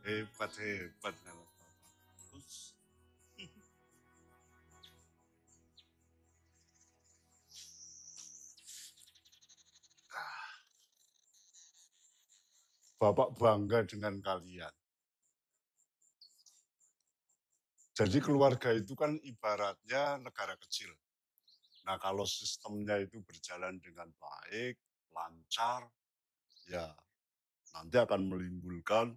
Hebat, hebat. Terus, Bapak bangga dengan kalian. Jadi keluarga itu kan ibaratnya negara kecil. Nah, kalau sistemnya itu berjalan dengan baik, lancar, ya nanti akan menimbulkan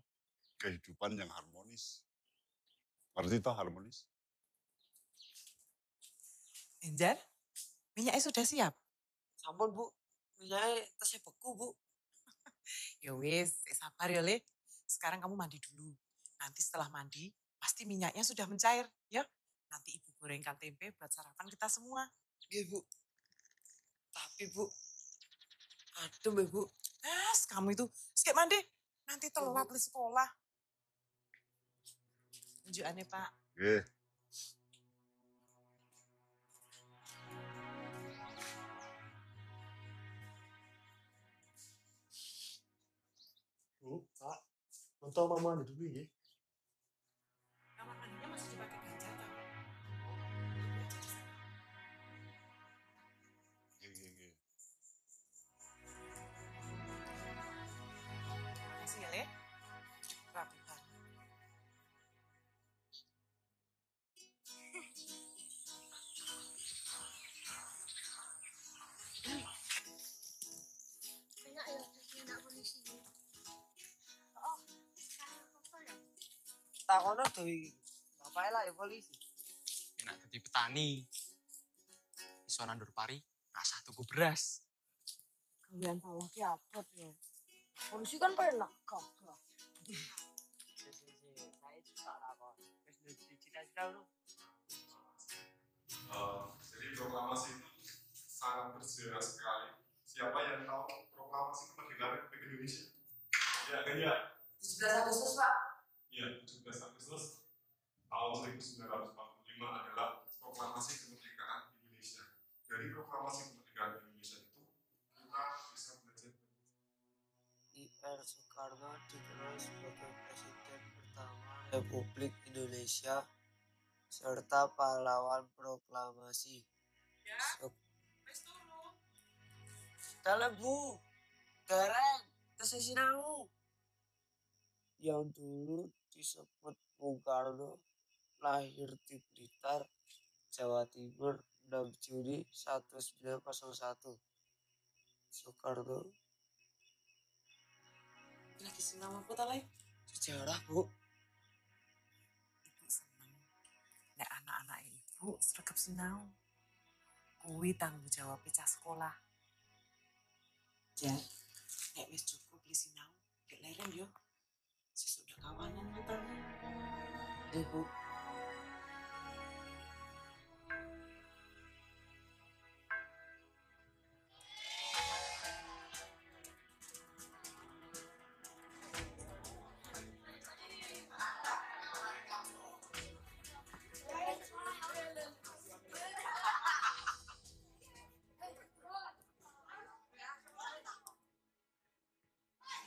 kehidupan yang harmonis. Ngerti toh harmonis? Injan, minyaknya sudah siap? Sampun Bu, minyaknya tasnya beku Bu. Ya wis, sabar ya Le. Sekarang kamu mandi dulu. Nanti setelah mandi, pasti minyaknya sudah mencair ya. Nanti ibu gorengkan tempe buat sarapan kita semua. Iya Bu. Tapi Bu, adem ya Bu. Kamu itu sikit mandi. Nanti telat di sekolah. Tunjukannya Pak. Oke. Bu, Pak, untuk mama mandi dulu ya. Kamar mandinya masih dipakai Ganjar kan? Makasih ya Le. Rapi banget. Enak ya, jadi enak polisi. Oh, sekarang apa ya? Takono dewi bapaknya lah ya polisi. Enak jadi petani. Iso nandur pari, rasa tuku beras. Kalian tahu ki apa ya? Polisi kan pernah gagah. Saya juga takon. Wis cita-cita lu. Jadi proklamasi itu sangat bersejarah sekali. Siapa yang tahu proklamasi kemerdekaan Republik Indonesia? Ya, kan ya? 17 Agustus, Pak. Iya, 17 Agustus tahun 1945 adalah proklamasi kemerdekaan Indonesia. Dari proklamasi kemerdekaan Indonesia itu, kita bisa belajar. I.R. Soekarno dikenal sebagai Presiden pertama Republik Indonesia serta pahlawan proklamasi. Ya, wis turu. Dalam Bu, dereng, tesih sinau. Yang dulu disebut Bung Karno lahir di Blitar, Jawa Timur 6 Juni 1901. Soekarno Lagi sinau apa ta, Le? sejarah Bu. Ibu seneng. Nek anak-anak ibu sregep sinau. Kuwi tanggung jawab cah sekolah. Jan, nek wis cukup beli sinau, gak leren yo. Sesuk udah kawanan kita. Ibu.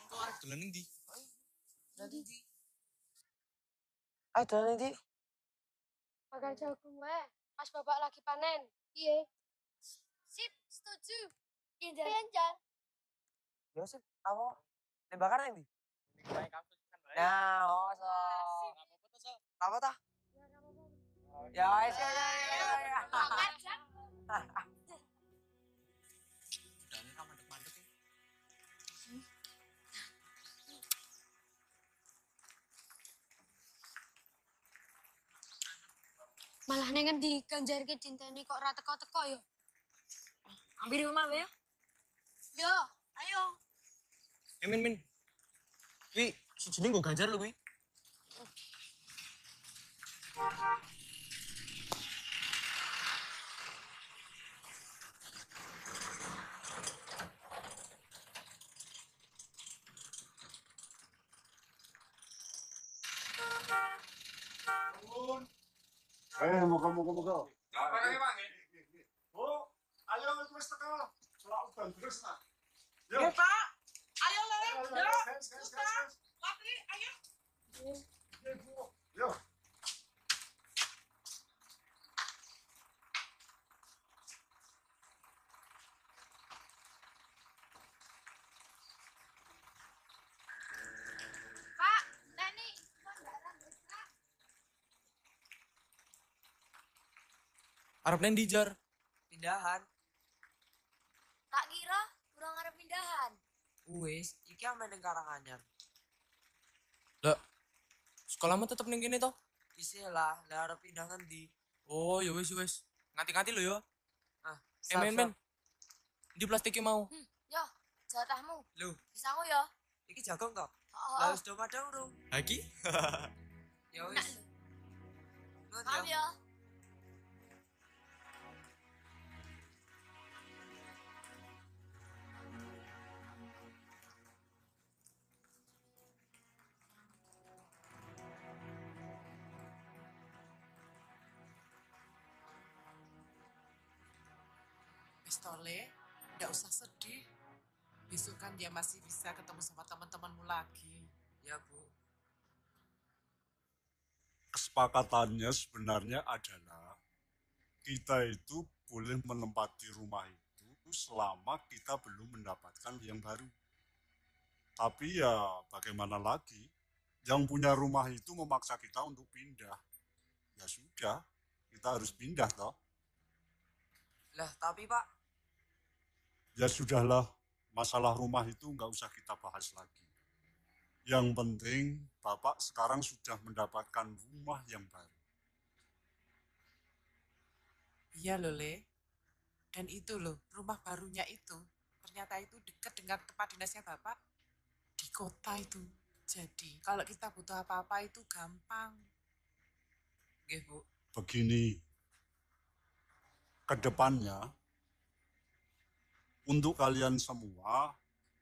Kok arep dolan ning ndi? Nanti. Ayo dolan nanti. Bakal jagung wae, pas bapak lagi panen. Iya. Sip, setuju. Iya, Jan. Ya sih, apa? Tembakan nanti. Bae kampus kan bae. Nah, oh so. Apa-apa to, So? Apa tah? Ya, wis ya. Udane ra mandek-mandek ya. Malah nengen di Ganjar ke dinteni kok ora teko-teko yo. Ambil rumah wae yo. Yo, ayo. Min. Wi, si jeneng nggo Ganjar lho kuwi. Moga-moga. Oh, ayo wis teko. Ora udan terus nah. Ya, Pak. Ayo, Le. Yo. Guys. Patri, ayo. Yo. Pak, Neni, kondaran Pak. Arep nang ndi, Jar? Pindahan. Tak kira kurang arep pindahan. Wis, iki ame ning Karanganyar. Lah, sekolahmu tetep ning kene to? Isih lah, lah arep pindah ngendi? Oh, ya wis wis. Nganti-nganti lho ya. Ah, Men. Di plastiknya mau. Yo, jatahmu. Lho, Bisaku yo. iki jagung to? Oh, Lah wis do padha urung? Lagi? Ya Nak wis. lho. Nun Maaf ya. yo. Wis Tole, nggak usah sedih. Besok kan dia masih bisa ketemu sama teman-temanmu lagi. Ya, Bu. Kesepakatannya sebenarnya adalah kita itu boleh menempati rumah itu selama kita belum mendapatkan yang baru. Tapi ya bagaimana lagi? Yang punya rumah itu memaksa kita untuk pindah. Ya sudah, kita harus pindah toh. Lah, tapi Pak, Ya sudahlah, masalah rumah itu nggak usah kita bahas lagi. Yang penting Bapak sekarang sudah mendapatkan rumah yang baru. Iya loh, Le. Dan itu loh, rumah barunya itu, ternyata itu dekat dengan tempat dinasnya Bapak. Di kota itu. Jadi, kalau kita butuh apa-apa itu gampang. nggih, Bu. Begini, ke depannya untuk kalian semua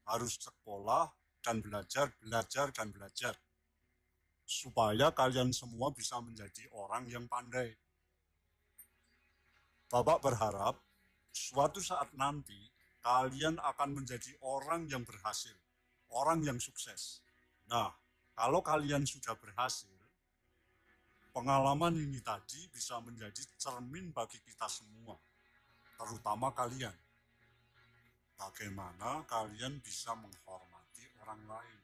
harus sekolah dan belajar supaya kalian semua bisa menjadi orang yang pandai. Bapak berharap suatu saat nanti kalian akan menjadi orang yang berhasil, orang yang sukses. Nah, kalau kalian sudah berhasil, pengalaman ini tadi bisa menjadi cermin bagi kita semua, terutama kalian. Bagaimana kalian bisa menghormati orang lain.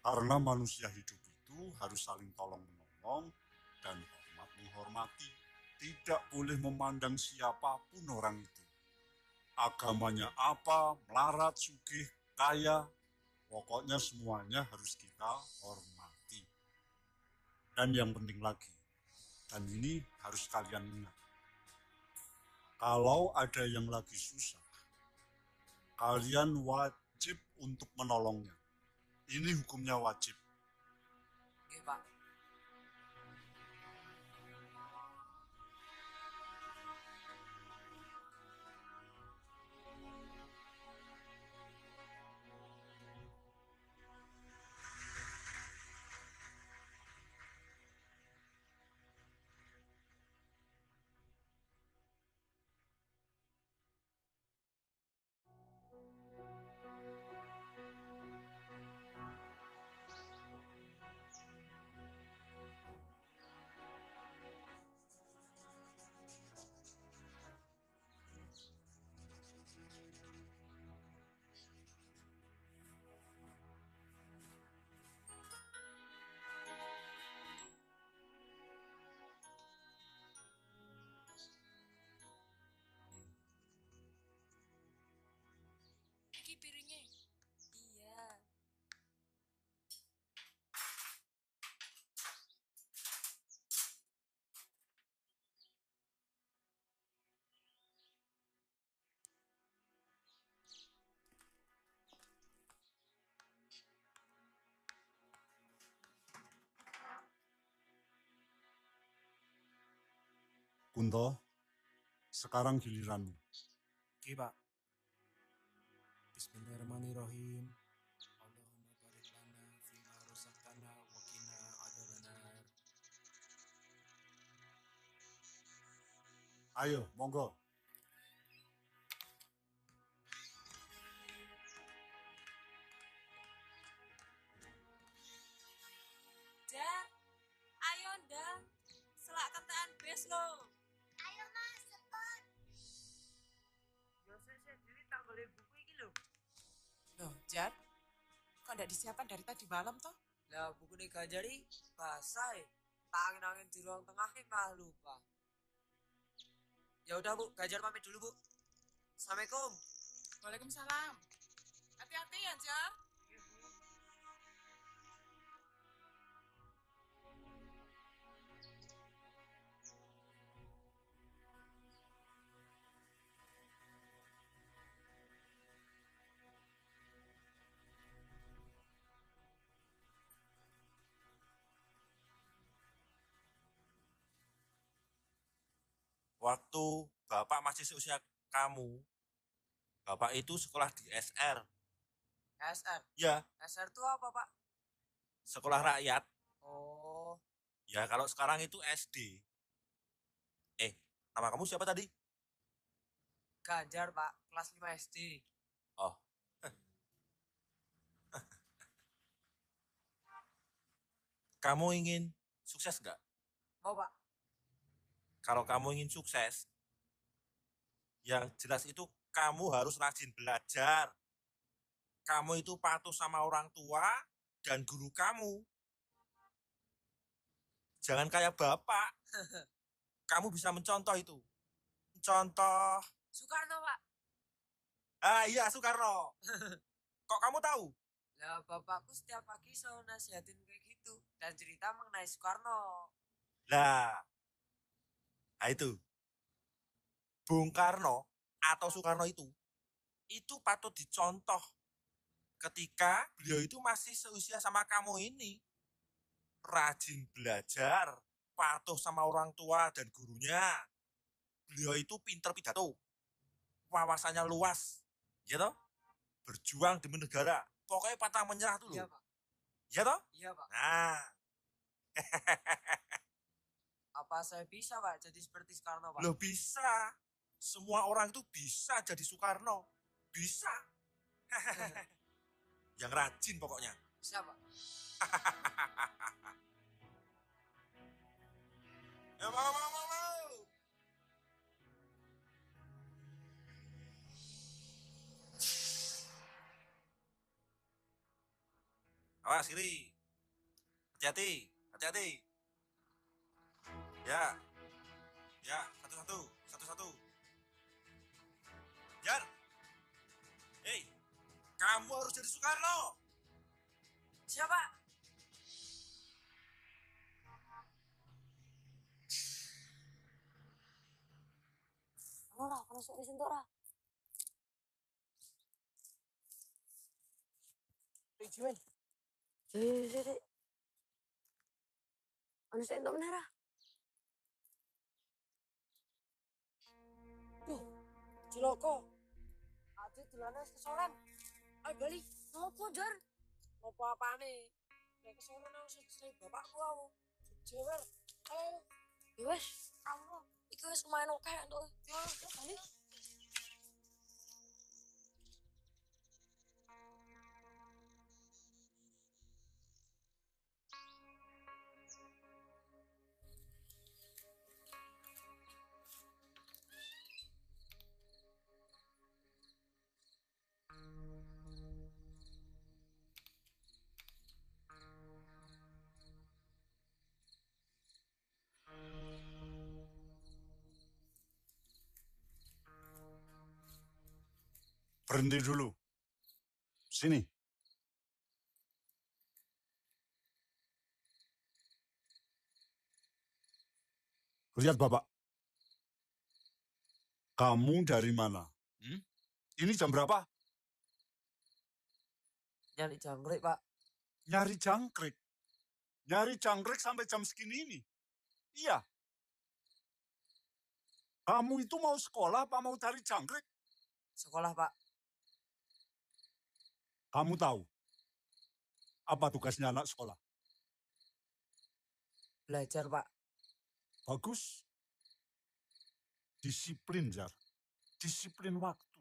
Karena manusia hidup itu harus saling tolong-menolong dan hormat-menghormati. Tidak boleh memandang siapapun orang itu. Agamanya apa, melarat, sugih, kaya, pokoknya semuanya harus kita hormati. Dan yang penting lagi, dan ini harus kalian ingat, kalau ada yang lagi susah, kalian wajib untuk menolongnya. Ini hukumnya wajib. Nggih, Pak. Iki piringnya. Iya. Kunto, sekarang giliranmu. Oke, Pak. Bismillahirrahmanirrahim. Allahumma barik lana fima razaqtana wa qina adzabannar. Ayo, monggo. golek buku iki lho. Loh, Jar, kok ndak disiapkan dari tadi malam toh? Lah buku nih Ganjari basah ya. Angin-angin di ruang tengah malah lupa. Ya udah Bu, Ganjar pamit dulu Bu. Assalamualaikum. Waalaikumsalam. Hati-hati ya, Jar. Waktu Bapak masih seusia kamu, Bapak itu sekolah di SR. SR. Ya, SR itu apa Pak? sekolah rakyat. Oh, Ya, kalau sekarang itu SD. Nama kamu siapa tadi? Ganjar Pak, kelas 5 SD. Oh. Kamu ingin sukses nggak? Mau Pak? Kalau kamu ingin sukses, yang jelas itu kamu harus rajin belajar. Kamu itu patuh sama orang tua dan guru kamu. Jangan kayak bapak. Kamu bisa mencontoh itu. Contoh. Soekarno Pak. Ah iya, Soekarno. Kok kamu tahu? Lah bapakku setiap pagi selalu nasihatin kayak gitu. Dan cerita mengenai Soekarno. Nah itu. Bung Karno atau Soekarno itu patut dicontoh ketika beliau itu masih seusia sama kamu ini. Rajin belajar, patuh sama orang tua dan gurunya. Beliau itu pinter pidato, wawasannya luas, gitu. Berjuang demi negara, pokoknya pantang menyerah dulu. Iya Pak. Ya toh? Iya Pak. Nah. Apa saya bisa Pak jadi seperti Soekarno Pak? Loh bisa. Semua orang itu bisa jadi Soekarno. Bisa. Yang rajin pokoknya. Bisa Pak. Mau. Awas kiri. Hati-hati, hati-hati. Ya. Ya, satu-satu. Jar. Hei, kamu harus jadi Soekarno. Siapa? Ora, kalau sok disentuh ora. Jiwen. Sik. Anu sentuh menara. Ciloko. Ade dolane kesoren. Ayo bali. Ngopo, Jar? Apa apane? Nek kesoren aku sing bapakku aku. Jewer. Ayo. Ya wes, kamu iki wis lumayan oke entuk. Ya, bali. Berhenti dulu. Sini. Lihat Bapak. Kamu dari mana? Ini jam berapa? Nyari jangkrik Pak. Nyari jangkrik. Nyari jangkrik sampai jam segini ini. Iya. Kamu itu mau sekolah apa mau cari jangkrik? Sekolah Pak. Kamu tahu apa tugasnya anak sekolah? Belajar Pak. Bagus. Disiplin, Jar. Disiplin waktu.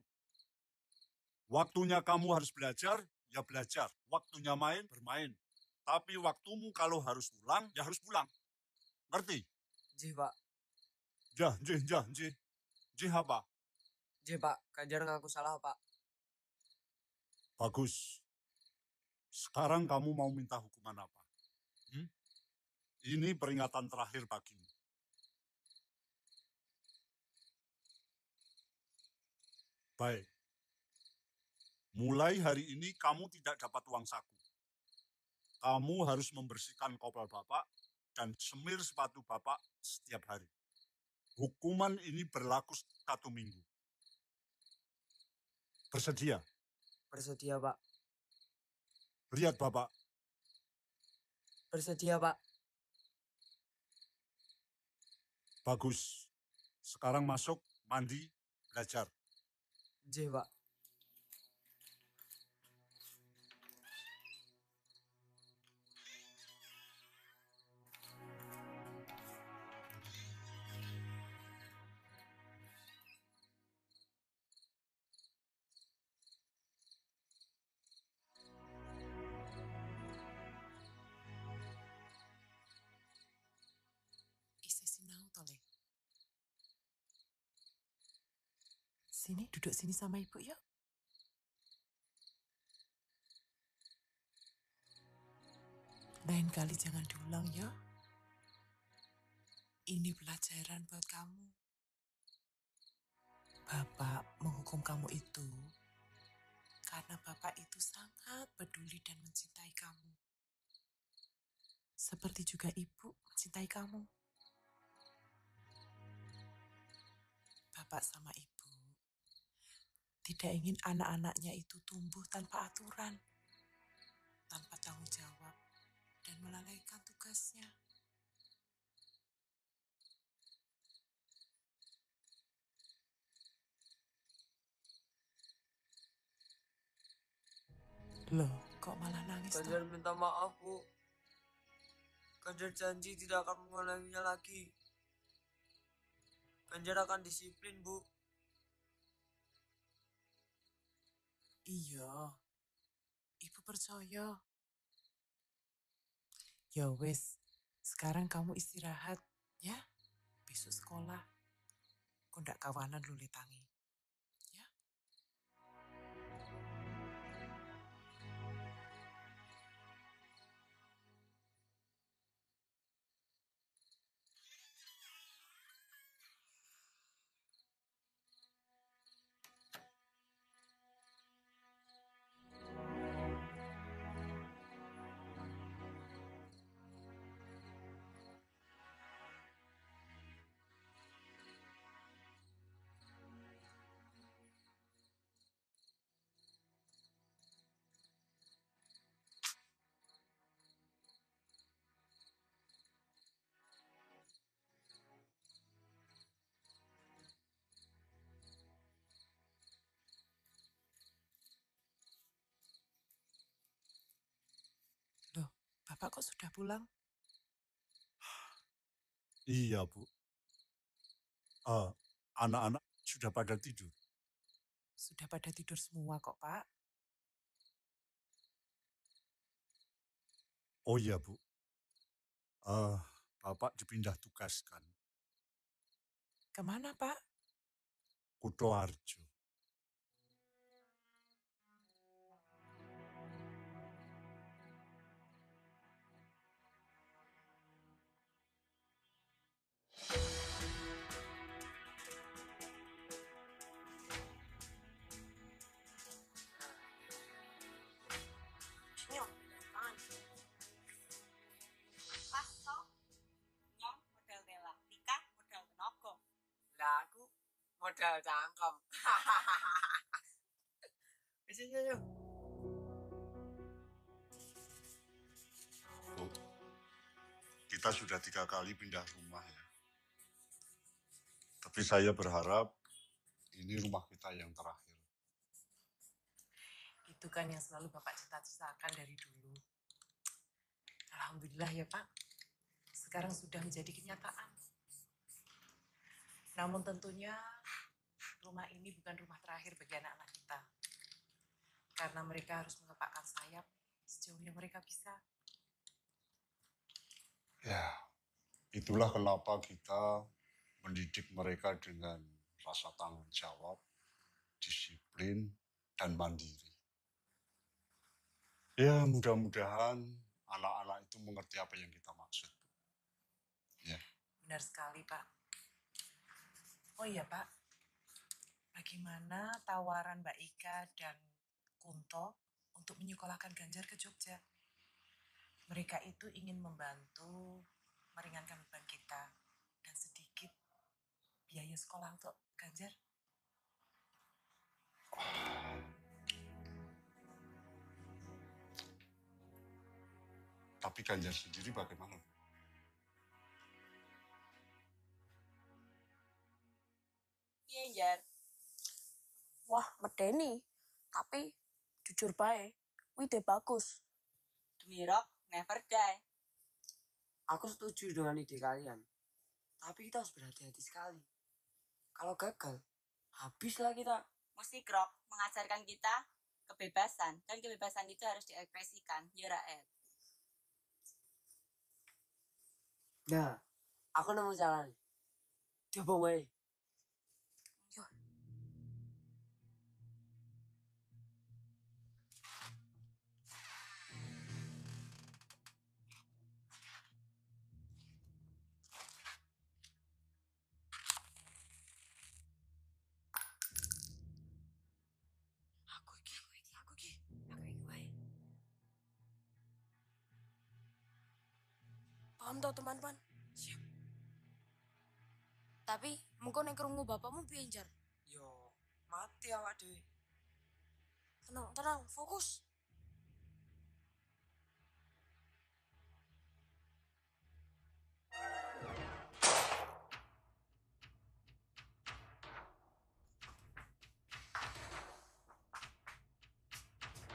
Waktunya kamu harus belajar, ya belajar. Waktunya main, bermain. Tapi waktumu kalau harus pulang, ya harus pulang. Ngerti? Jih Pak. Jih apa? Jih Pak, Ganjar ngaku salah Pak. Bagus. Sekarang kamu mau minta hukuman apa? Ini peringatan terakhir bagimu. Baik. Mulai hari ini kamu tidak dapat uang saku. Kamu harus membersihkan kopel Bapak dan semir sepatu Bapak setiap hari. Hukuman ini berlaku 1 minggu. Bersedia? Bersedia, Pak. Lihat Bapak. Bersedia, Pak. Bagus. Sekarang masuk, mandi, belajar. J, Pak. Isi sinau tole. Sini, duduk sini sama ibu yuk. Lain kali jangan diulang ya. Ini pelajaran buat kamu. Bapak menghukum kamu itu karena Bapak itu sangat peduli dan mencintai kamu. Seperti juga ibu mencintai kamu. Bapak sama ibu tidak ingin anak-anaknya itu tumbuh tanpa aturan, tanpa tanggung jawab, dan melalaikan tugasnya. Loh, kok malah nangis Ganjar toh? minta maaf, Bu. Ganjar janji tidak akan mengulanginya lagi. Ganjar akan disiplin, Bu. Iya, ibu percaya. Ya wes, sekarang kamu istirahat ya. Besok sekolah. Kau ndak kawanan lu letangi. Ya. Loh, Bapak kok sudah pulang? Iya, Bu. Anak-anak sudah pada tidur. Sudah pada tidur semua kok, Pak. Oh iya, Bu. Bapak dipindah tugaskan. Kemana, Pak? Kutoarjo. Nyong, mangan. Pas to. Nyong modal tela, Tika modal tenaga. Lah aku modal cangkem. Wis yuk. Bu, kita sudah 3 kali pindah rumah ya. Tapi saya berharap ini rumah kita yang terakhir. Itu kan yang selalu Bapak cita-citakan dari dulu. Alhamdulillah ya Pak, sekarang sudah menjadi kenyataan. Namun tentunya rumah ini bukan rumah terakhir bagi anak-anak kita. Karena mereka harus mengepakkan sayap sejauh yang mereka bisa. Ya, itulah kenapa kita mendidik mereka dengan rasa tanggung jawab, disiplin, dan mandiri. Ya, mudah-mudahan anak-anak itu mengerti apa yang kita maksud. Ya. Benar sekali, Pak. Oh iya, Pak. Bagaimana tawaran Mbak Ika dan Kunto untuk menyekolahkan Ganjar ke Jogja? Mereka itu ingin membantu meringankan beban kita dan sedikit biaya sekolah untuk Ganjar. Tapi Ganjar sendiri bagaimana? Iya, Jar. Wah, medeni. Tapi jujur bae, ide bagus. Demi rock, never die. Aku setuju dengan ide kalian. Tapi kita harus berhati-hati sekali. Kalau gagal, habislah kita. Musik rock mengajarkan kita kebebasan, dan kebebasan itu harus diekspresikan. Ya, Rael. Nah, aku nemu jalan. Coba wae. Paham toh, teman-teman? Siap. Tapi mengko nek krungu bapakmu piye, Jar? Yo, mati awak dhewe. Tenang, tenang, fokus.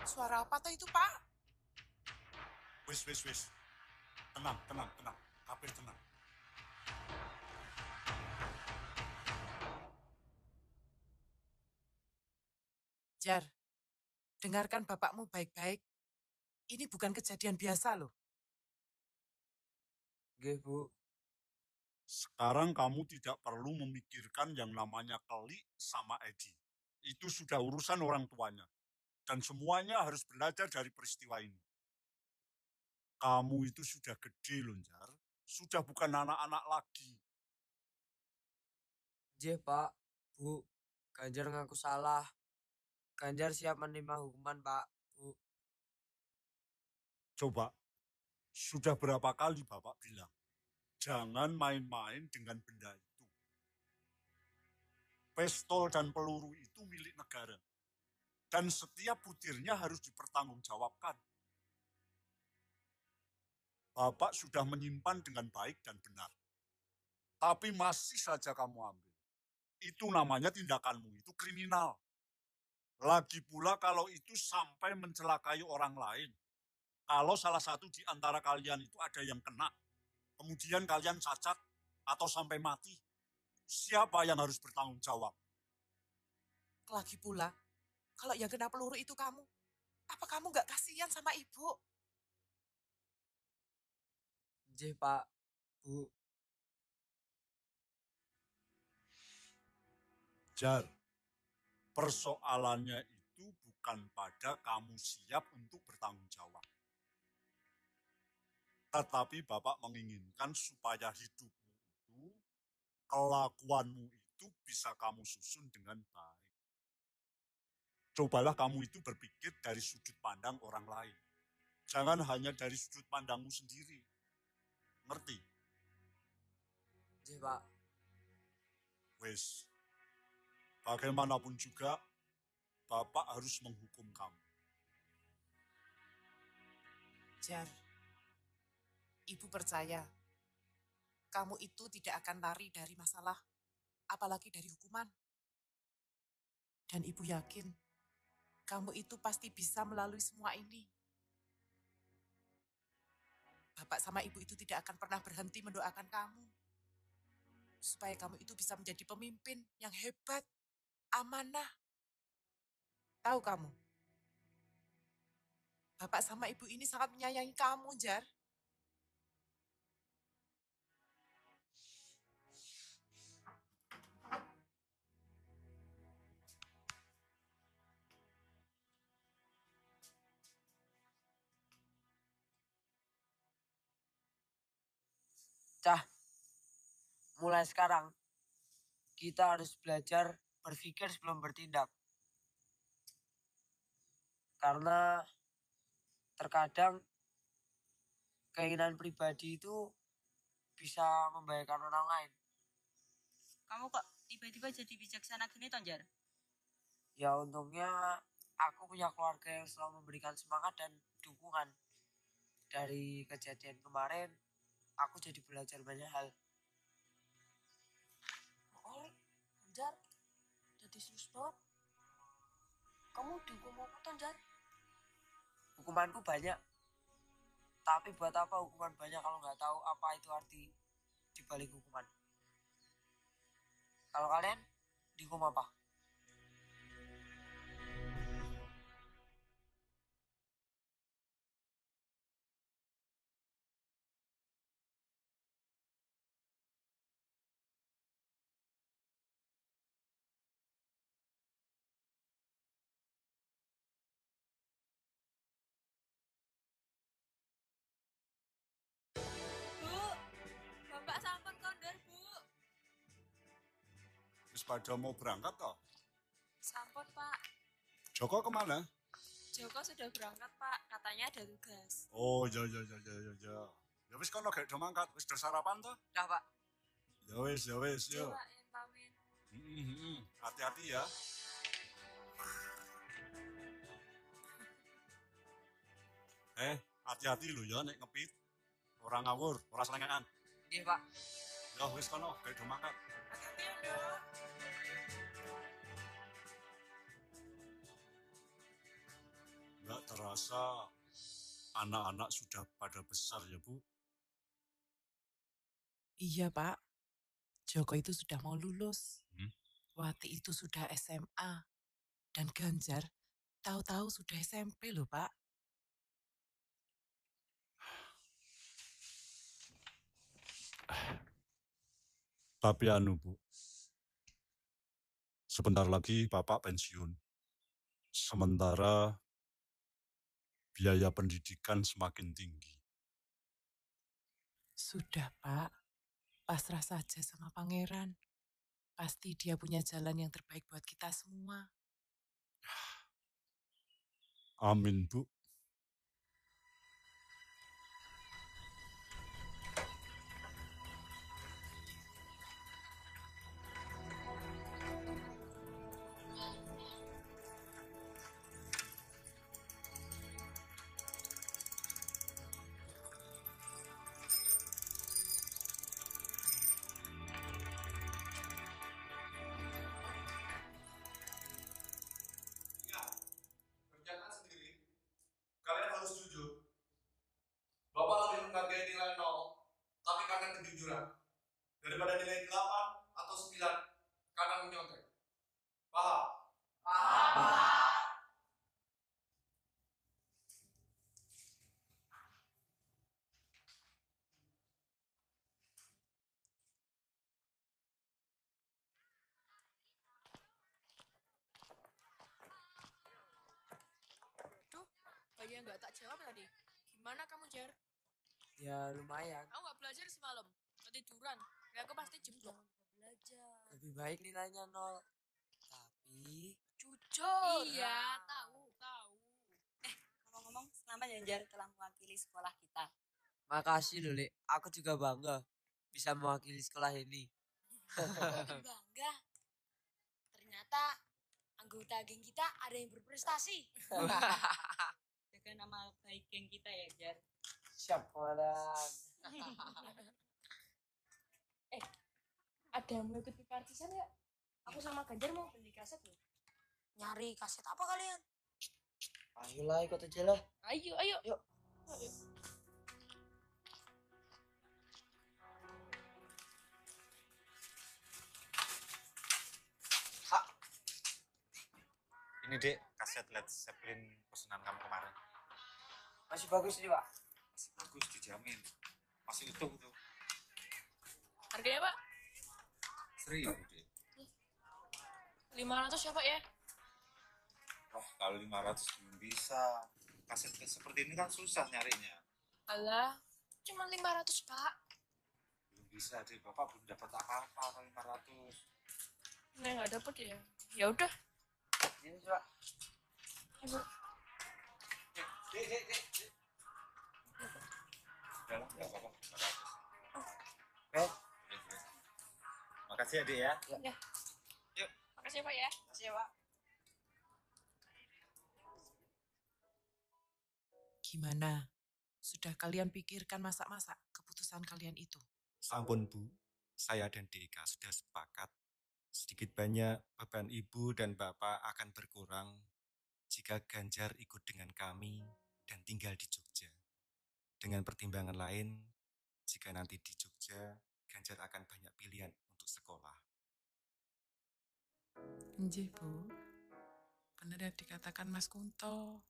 Suara apa tuh itu, Pak? Wis. Tenang. Kabeh tenang. Jar, dengarkan bapakmu baik-baik. Ini bukan kejadian biasa loh. Nggih, Bu. Sekarang kamu tidak perlu memikirkan yang namanya Keli sama Edi. Itu sudah urusan orang tuanya. Dan semuanya harus belajar dari peristiwa ini. Kamu itu sudah gede loh, Jar. Sudah bukan anak-anak lagi. Nggih, Pak. Bu, Ganjar ngaku salah. Ganjar siap menerima hukuman, Pak. Bu. Coba, sudah berapa kali Bapak bilang, jangan main-main dengan benda itu. Pistol dan peluru itu milik negara. Dan setiap butirnya harus dipertanggungjawabkan. Bapak sudah menyimpan dengan baik dan benar. Tapi masih saja kamu ambil. Itu namanya tindakanmu, itu kriminal. Lagi pula kalau itu sampai mencelakai orang lain. Kalau salah satu di antara kalian itu ada yang kena, kemudian kalian cacat atau sampai mati, siapa yang harus bertanggung jawab? Lagi pula, kalau yang kena peluru itu kamu, apa kamu nggak kasihan sama ibu? Nggih, Pak. Bu. Jar, persoalannya itu bukan pada kamu siap untuk bertanggung jawab. Tetapi Bapak menginginkan supaya hidupmu itu, kelakuanmu itu bisa kamu susun dengan baik. Cobalah kamu itu berpikir dari sudut pandang orang lain. Jangan hanya dari sudut pandangmu sendiri. Ngerti? Nggih, Pak. Wes, bagaimanapun juga, Bapak harus menghukum kamu. Jar, ibu percaya, kamu itu tidak akan lari dari masalah, apalagi dari hukuman. Dan ibu yakin, kamu itu pasti bisa melalui semua ini. Bapak sama ibu itu tidak akan pernah berhenti mendoakan kamu. Supaya kamu itu bisa menjadi pemimpin yang hebat, amanah. Tahu kamu, Bapak sama ibu ini sangat menyayangi kamu, Jar. Cah, mulai sekarang kita harus belajar berpikir sebelum bertindak. Karena terkadang keinginan pribadi itu bisa membahayakan orang lain. Kamu kok tiba-tiba jadi bijaksana gini, Tonjar? Ya untungnya aku punya keluarga yang selalu memberikan semangat dan dukungan. Dari kejadian kemarin, aku jadi belajar banyak hal. Oh, Tonjar, jadi serius banget. Kamu dihukum apa, Tonjar? Hukumanku banyak. Tapi buat apa hukuman banyak kalau nggak tahu apa itu arti dibalik hukuman? Kalau kalian dihukum apa? Bu, Bapak sampun kondor, Bu. Wis pada mau berangkat toh? Sampun, Pak. Joko kemana? Joko sudah berangkat, Pak. Katanya ada tugas. Oh, ya. Ya wis kono gak do mangkat, wis do sarapan toh? Dah, Pak. Ya wis, yo. Pak, yang pamit. Hati-hati ya. Hati-hati lho ya nek ngepit. Ora ngawur, ora selengean. Iya, Pak. Ya wis kono gak do mangkat. Hati-hati ya, Dok. Nggak terasa anak-anak sudah pada besar ya Bu. Iya, Pak. Joko itu sudah mau lulus. Hmm? Wati itu sudah SMA. Dan Ganjar tahu-tahu sudah SMP loh, Pak. Tapi anu Bu, sebentar lagi Bapak pensiun. Sementara biaya pendidikan semakin tinggi. Sudah, Pak. Pasrah saja sama Pangeran. Pasti dia punya jalan yang terbaik buat kita semua. Amin Bu. Kerjakan sendiri, kalian harus jujur. Bapak lebih menghargai nilai 0, tapi karena kejujuran. Daripada nilai 8 atau 9, karena menyontek. Paham? Duh, banyak yang nggak tak jawab tadi. Gimana kamu, Jar? Ya lumayan. Aku nggak belajar semalam. Ketiduran. Ya aku pasti jeblok. Belajar. Lebih baik nilainya 0. Tapi Jujur. Iya, tahu. Ngomong-ngomong, selamat ya, Jar, telah mewakili sekolah kita. makasih loh, Lek. Aku juga bangga bisa mewakili sekolah ini. Bangga. Ternyata anggota geng kita ada yang berprestasi. Jaga nama baik geng kita ya, Jar. Siap, Komandan. Ada yang mau ikut partisan ya? Aku sama Ganjar mau beli kaset loh. Nyari kaset apa kalian? Ayolah, ikut aja lah. Ayo. Yuk. Ini Dek, kaset Led Zeppelin pesanan kamu kemarin. Masih bagus nih, Pak. Masih bagus, dijamin. Masih utuh tuh. Harganya, Pak? 1.000 Dek. 500 ya, Pak ya? Wah, kalau 500 belum bisa. Kaset seperti ini kan susah nyarinya. Alah, cuma 500, Pak. Belum bisa deh, Bapak belum dapat apa-apa kalau 500. Nek nggak dapet ya. Ya udah. Ini coba. Ayo. Dek. Udah lah, nggak apa-apa. 500. Eh, Makasih ya, Dek ya. Ya. Yuk. Makasih Pak ya. makasih ya, Pak. Gimana? Sudah kalian pikirkan masak-masak keputusan kalian itu? Sampun Bu, saya dan Deka sudah sepakat. Sedikit banyak beban Ibu dan Bapak akan berkurang jika Ganjar ikut dengan kami dan tinggal di Jogja. Dengan pertimbangan lain, jika nanti di Jogja, Ganjar akan banyak pilihan untuk sekolah. Nggih, Bu. Benar yang dikatakan Mas Kunto.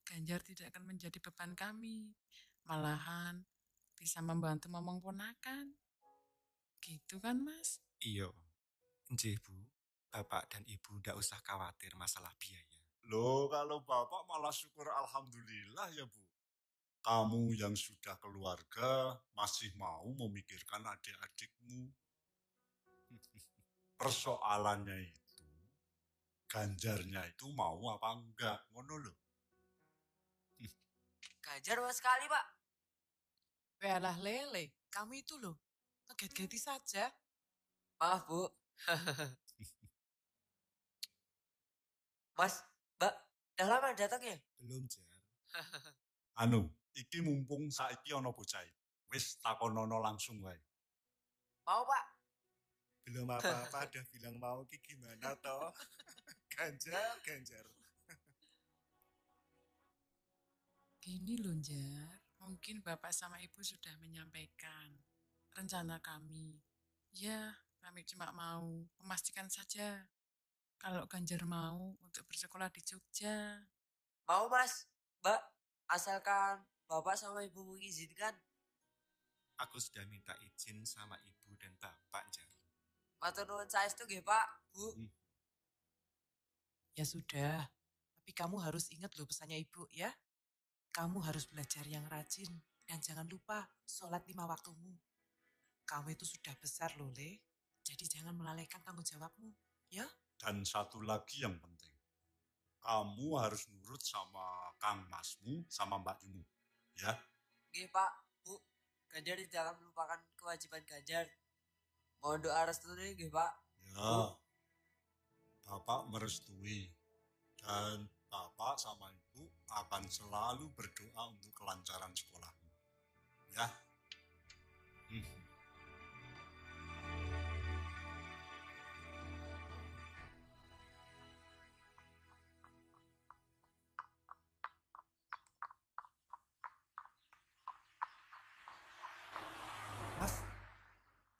Ganjar tidak akan menjadi beban kami. Malahan bisa membantu momong ponakan. Gitu kan, Mas? Iya, nggih Bu. Bapak dan Ibu ndak usah khawatir masalah biaya. Loh, kalau Bapak malah syukur alhamdulillah ya, Bu. Kamu yang sudah keluarga masih mau memikirkan adik-adikmu. Persoalannya itu, Ganjarnya itu mau apa enggak, ngono loh. Ganjar mau sekali, Pak. Walah lele, kamu itu loh, ngeget-geti saja. Maaf, Bu. Mas, Mbak, udah lama datang ya? Belum, Jar. Anu, iki mumpung saiki ana bocah. Wis takonono langsung wae. Mau, Pak. Belum apa-apa udah bilang mau ki gimana toh? Ganjar. Gini loh, Jar. Mungkin Bapak sama Ibu sudah menyampaikan rencana kami. Ya, kami cuma mau memastikan saja kalau Ganjar mau untuk bersekolah di Jogja. Mau, Mas. Mbak, asalkan Bapak sama Ibu mengizinkan. Aku sudah minta izin sama Ibu dan Bapak, Jar. Matur nuwun saestu nggih, Pak, Bu. Ya sudah, tapi kamu harus ingat loh pesannya Ibu ya. Kamu harus belajar yang rajin dan jangan lupa sholat 5 waktumu. Kamu itu sudah besar loh, Le. Jadi jangan melalaikan tanggung jawabmu, ya. Dan satu lagi yang penting. Kamu harus nurut sama Kang Masmu sama Mbak Yumu. Ya. Nggih, Pak, Bu. Ganjar tidak akan melupakan kewajiban Ganjar. Mohon doa restune nggih, Pak. Ya. Bapak merestui. Dan Bapak sama Ibu akan selalu berdoa untuk kelancaran sekolahmu. Ya. Mas,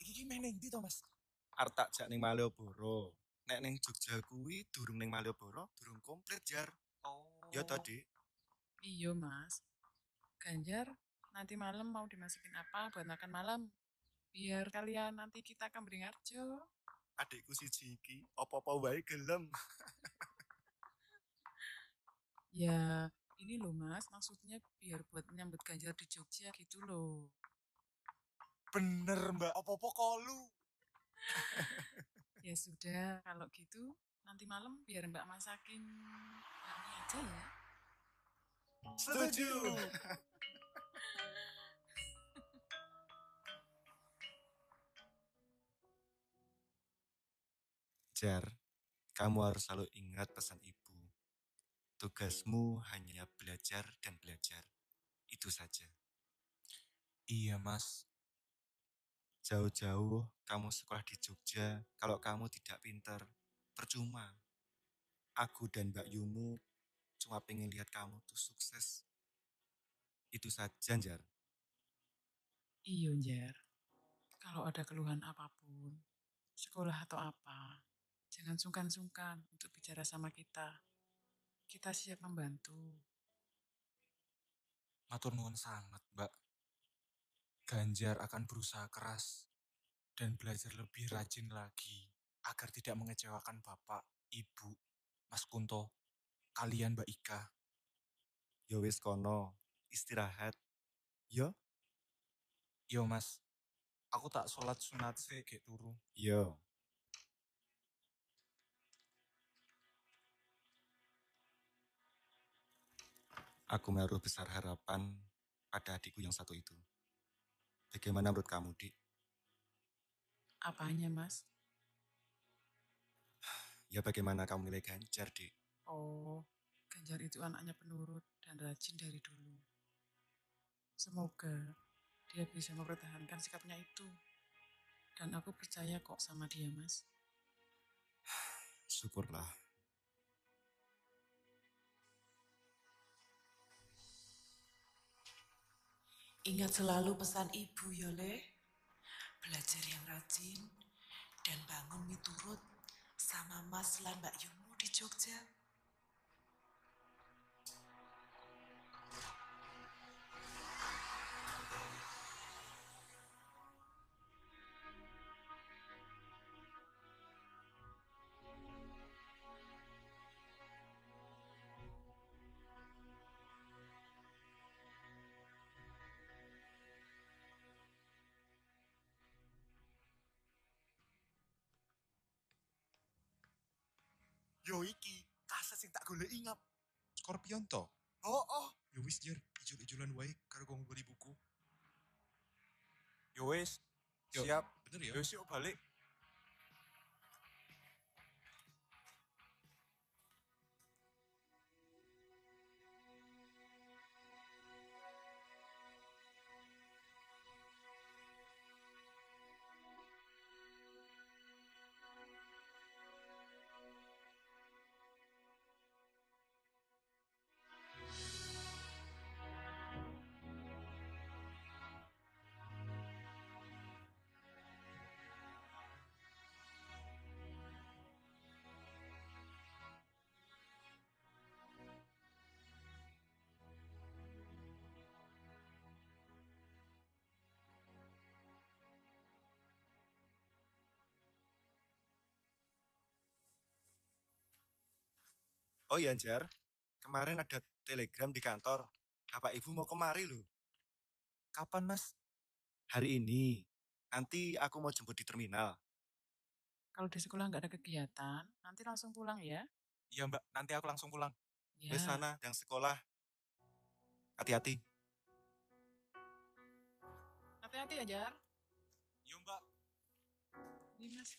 iki main ning ndi to, Mas? Arep tak jak ning Malioboro. Nek ning Jogja kuwi durung ning Malioboro, durung komplit, Jar. Oh. Ya tadi. Iya, Mas. Ganjar, nanti malam mau dimasukin apa buat makan malam? Biar kalian nanti kita akan beringarjo. Adikku siji iki apa-apa wae gelem. Ya, ini loh Mas, maksudnya biar buat menyambut Ganjar di Jogja gitu loh. Bener, Mbak. Apa-apa kolu. Ya sudah, kalau gitu nanti malam biar Mbak masakin bakmi aja ya. Setuju. Jar, kamu harus selalu ingat pesan ibu. Tugasmu hanya belajar dan belajar. Itu saja. Iya, Mas. Jauh-jauh kamu sekolah di Jogja, kalau kamu tidak pintar, percuma. Aku dan Mbak Yumu cuma pengen lihat kamu tuh sukses. Itu saja, Jar. Iya, Jar. Kalau ada keluhan apapun, sekolah atau apa, jangan sungkan-sungkan untuk bicara sama kita. Kita siap membantu. Matur nuwun sangat, Mbak. Ganjar akan berusaha keras dan belajar lebih rajin lagi agar tidak mengecewakan Bapak, Ibu, Mas Kunto, kalian Mbak Ika. Yo wis kono, istirahat. Yo. Yo, Mas. Aku tak sholat sunat sih kayak turu. Iya. Aku menaruh besar harapan pada adikku yang satu itu. Bagaimana menurut kamu, Dik? Apanya, Mas? Ya bagaimana kamu nilai Ganjar, Dik? Oh, Ganjar itu anaknya penurut dan rajin dari dulu. Semoga dia bisa mempertahankan sikapnya itu. Dan aku percaya kok sama dia, Mas. Syukurlah. Ingat selalu pesan ibu, Yole. Belajar yang rajin dan bangun miturut sama Mas lan Mbak Yumu di Jogja. Yo iki, kaset sing tak golek ingap. Scorpion toh? Oh. Ya wis Jer, ijol-ijolan wae karo gong beli buku. Yo wis, siap. Bener ya? Yo wis yuk balik. Oh iya, Jar. Kemarin ada telegram di kantor. Bapak Ibu mau kemari loh. Kapan, Mas? Hari ini. Nanti aku mau jemput di terminal. Kalau di sekolah nggak ada kegiatan, nanti langsung pulang ya. Iya Mbak, nanti aku langsung pulang. Ya. Wes sana, yang sekolah. Hati-hati. Hati-hati ya, Jar. Iya Mbak. Ini, Mas.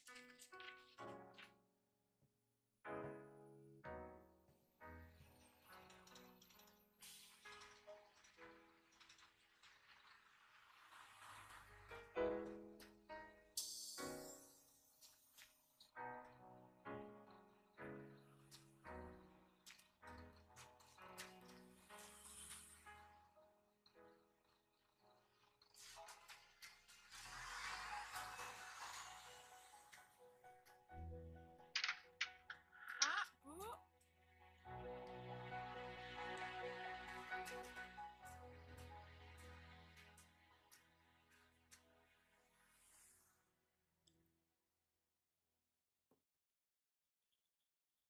Pak, Bu.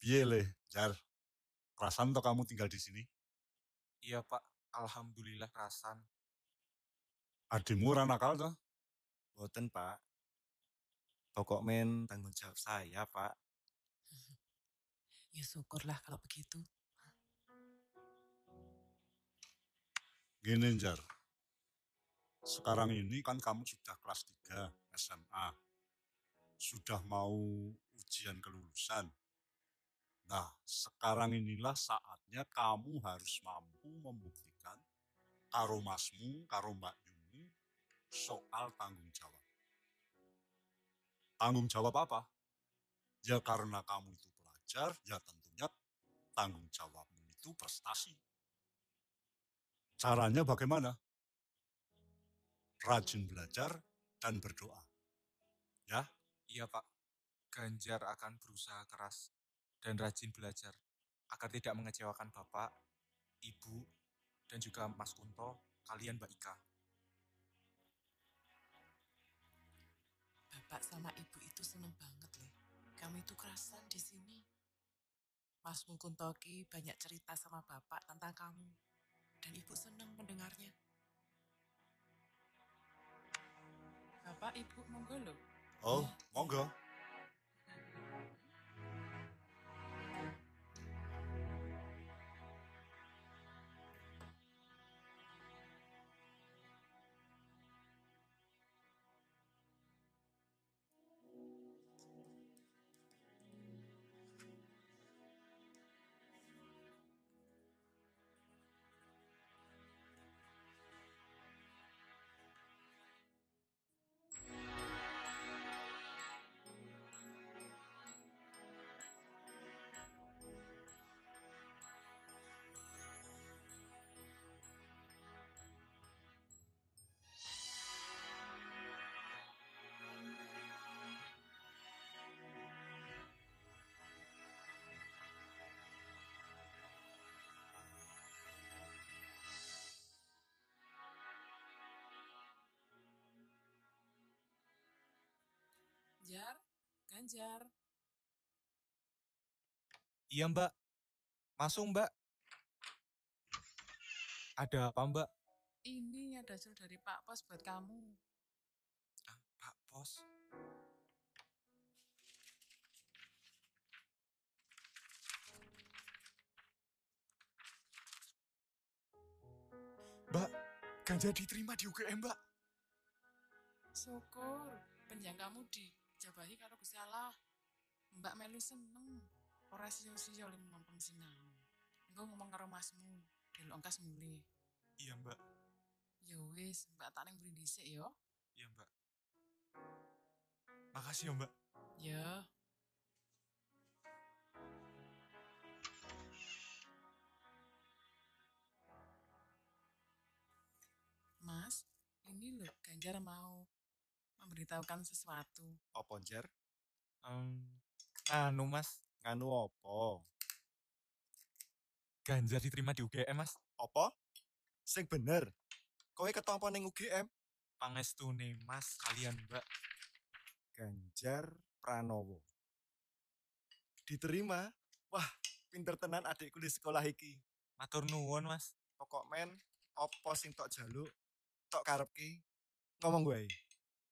Piye le, Jar? Kerasan toh kamu tinggal di sini? Iya Pak, alhamdulillah rasan. Adikmu ora nakal toh? Boten, Pak. Pokok men tanggung jawab saya, Pak. Ya syukurlah kalau begitu. Gini, Jar. Sekarang ini kan kamu sudah kelas 3 SMA. Sudah mau ujian kelulusan. Nah, sekarang inilah saatnya kamu harus mampu membuktikan karo masmu, karo Mbak Yuni soal tanggung jawab. Tanggung jawab apa? Ya karena kamu itu pelajar, ya tentunya tanggung jawabmu itu prestasi. Caranya bagaimana? Rajin belajar dan berdoa. Ya? Iya Pak, Ganjar akan berusaha keras dan rajin belajar agar tidak mengecewakan Bapak, Ibu, dan juga Mas Kunto, kalian Mbak Ika. Bapak sama Ibu itu seneng banget, Le. Kamu itu kerasan di sini. Mas Kuntoki banyak cerita sama Bapak tentang kamu. Dan Ibu seneng mendengarnya. Bapak, Ibu, monggo lho. Oh, monggo. Jar, Ganjar. Iya, Mbak. Masuk, Mbak. Ada apa, Mbak? Ini ada surat dari Pak Pos buat kamu. Pak Pos. Mbak, Ganjar diterima di UGM, Mbak. Syukur, penjang kamu dijabahi kalau Gusti Allah. Mbak melu seneng. Ora sia-sia oleh mempeng sinau. Engko ngomong karo masmu, delok angkas mulih. Iya, Mbak. Ya wis, Mbak tak ning mburi dhisik ya. Iya, Mbak. Makasih ya, Mbak. Ya. Mas, ini loh Ganjar mau memberitahukan sesuatu. Apa, Jar? Anu, Mas. Nganu apa? Ganjar diterima di UGM, Mas. Apa? Sing bener. Kowe ketompo ning UGM? Pangestune Mas kalian, Mbak. Ganjar Pranowo. Diterima? Wah, pinter tenan adikku di sekolah iki. Matur nuwun, Mas. Pokok men, apa sing tok jaluk, tok karepke, ngomong wae.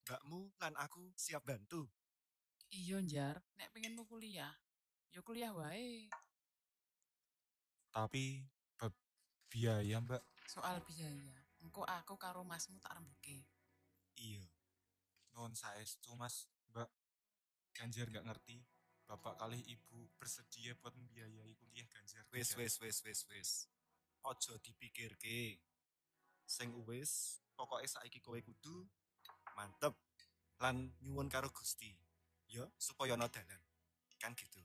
Mbakmu lan aku siap bantu. Iya, Jar, nek pengenmu kuliah, ya kuliah wae. Tapi bab biaya, Mbak. Soal biaya, engko aku karo masmu tak rembuke. Iya. Nuwun saestu, Mas. Mbak, Ganjar nggak ngerti. Bapak kali ibu bersedia buat membiayai kuliah Ganjar. Wis. Ojo dipikirke. Sing wis, pokoke saiki kowe kudu mantep lan nyuwun karo Gusti. Ya, supaya ana dalan. Kan gitu.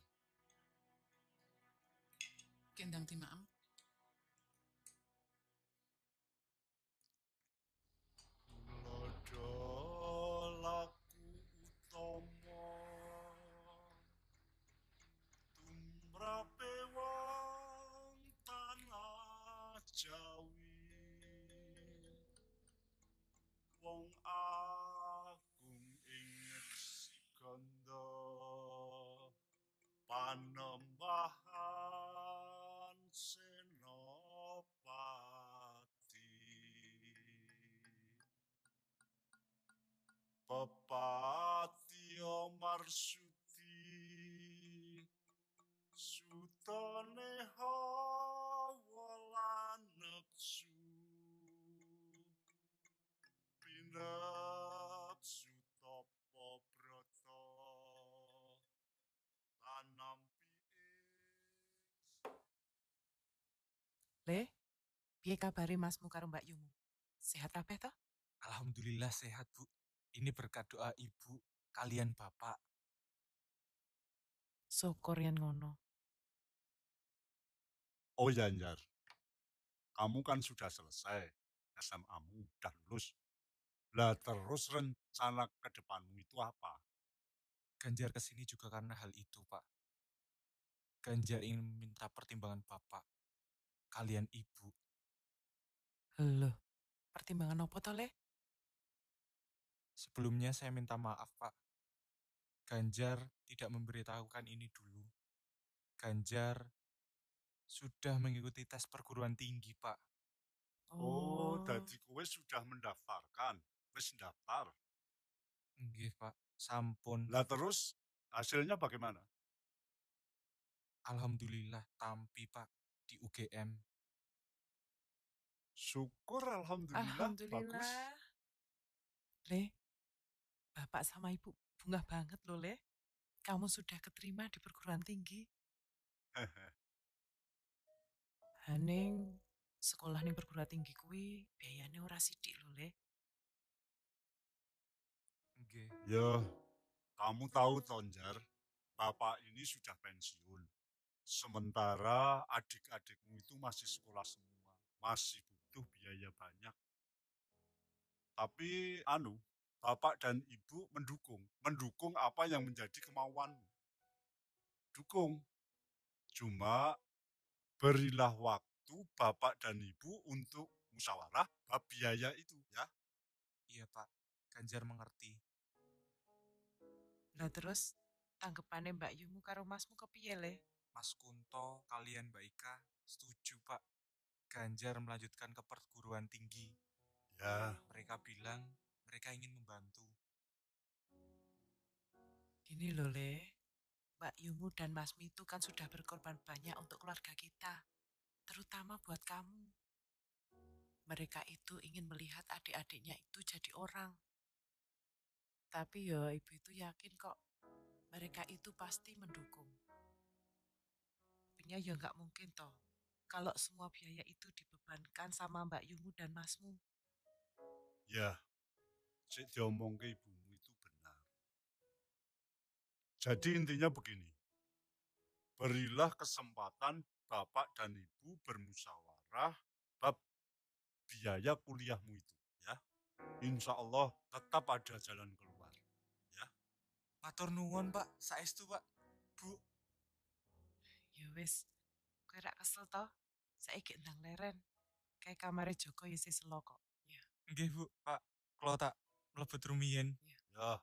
Kendang timaem. Laku utama tumrape wong tanah Jawi, wong agung ing Siganda, Panembahan Senopati, Pepatio Marsudi, Sutane Hawa lan nepsu, Pinepsu Tapa Brata, lan nampi Le, piye kabare masmu karo Mbak Yumu? Sehat kabeh toh? Alhamdulillah sehat, Bu. Ini berkat doa Ibu, kalian Bapak. Syukur yen ngono. Oh ya, Jar. Kamu kan sudah selesai. SMA-mu udah lulus. Lah terus rencana ke depanmu itu apa? Ganjar kesini juga karena hal itu, Pak. Ganjar ingin minta pertimbangan Bapak, kalian Ibu. Loh, pertimbangan apa toh, Le? Sebelumnya saya minta maaf, Pak. Ganjar tidak memberitahukan ini dulu. Ganjar sudah mengikuti tes perguruan tinggi, Pak. Oh, dadi kowe sudah mendaftarkan. Wis daftar. Nggih, Pak. Sampun. Lah terus hasilnya bagaimana? Alhamdulillah tampi, Pak, di UGM. Syukur alhamdulillah, bagus. Alhamdulillah. Le, Bapak sama Ibu bunga banget loh, Le. Kamu sudah keterima di perguruan tinggi. Haning sekolah ning perguruan tinggi kuwi biayane ora sithik lho, Le. Nggih. Ya, kamu tahu Tonjar, bapak ini sudah pensiun. Sementara adik-adikmu itu masih sekolah semua, masih butuh biaya banyak. Tapi bapak dan ibu mendukung apa yang menjadi kemauanmu. Dukung. Cuma berilah waktu bapak dan ibu untuk musyawarah bab biaya itu ya. Iya, Pak. Ganjar mengerti. Lah terus tanggapannya Mbak Yumu karo Masmu kepiye, Le? Mas Kunto kalian Mbak Ika setuju, Pak. Ganjar melanjutkan ke perguruan tinggi. Ya. Mereka bilang mereka ingin membantu. Gini loh, Le. Mbak Yumu dan Masmi itu kan sudah berkorban banyak untuk keluarga kita. Terutama buat kamu. Mereka itu ingin melihat adik-adiknya itu jadi orang. Tapi ya ibu itu yakin kok mereka itu pasti mendukung. Punya ya nggak mungkin toh kalau semua biaya itu dibebankan sama Mbak Yumu dan Masmu. Ya, sik diomong ke ibumu itu benar. Jadi intinya begini, berilah kesempatan bapak dan ibu bermusyawarah bab biaya kuliahmu itu ya. Insya Allah tetap ada jalan keluar ya. Matur nuwun, Pak. Saestu, Pak. Bu. Ya wis, kowe rak kesel toh? Saiki ndang leren. Kayak kamare Joko ya selo kok. Ya. Nggih, Bu. Pak, kula tak mlebet rumiyin. Ya.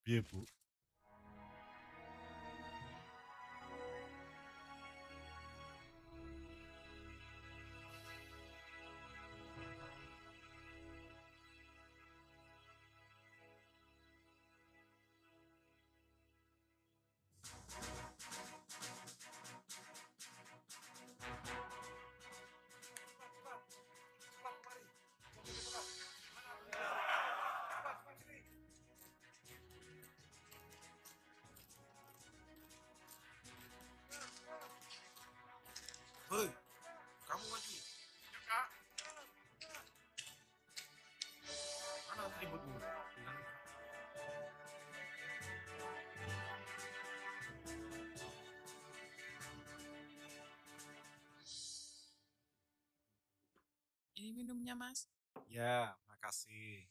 Piye, Bu? Hei, kamu maju. Ya, Kak. Mana atributmu? Bilang. Ini minumnya, Mas. Ya, makasih.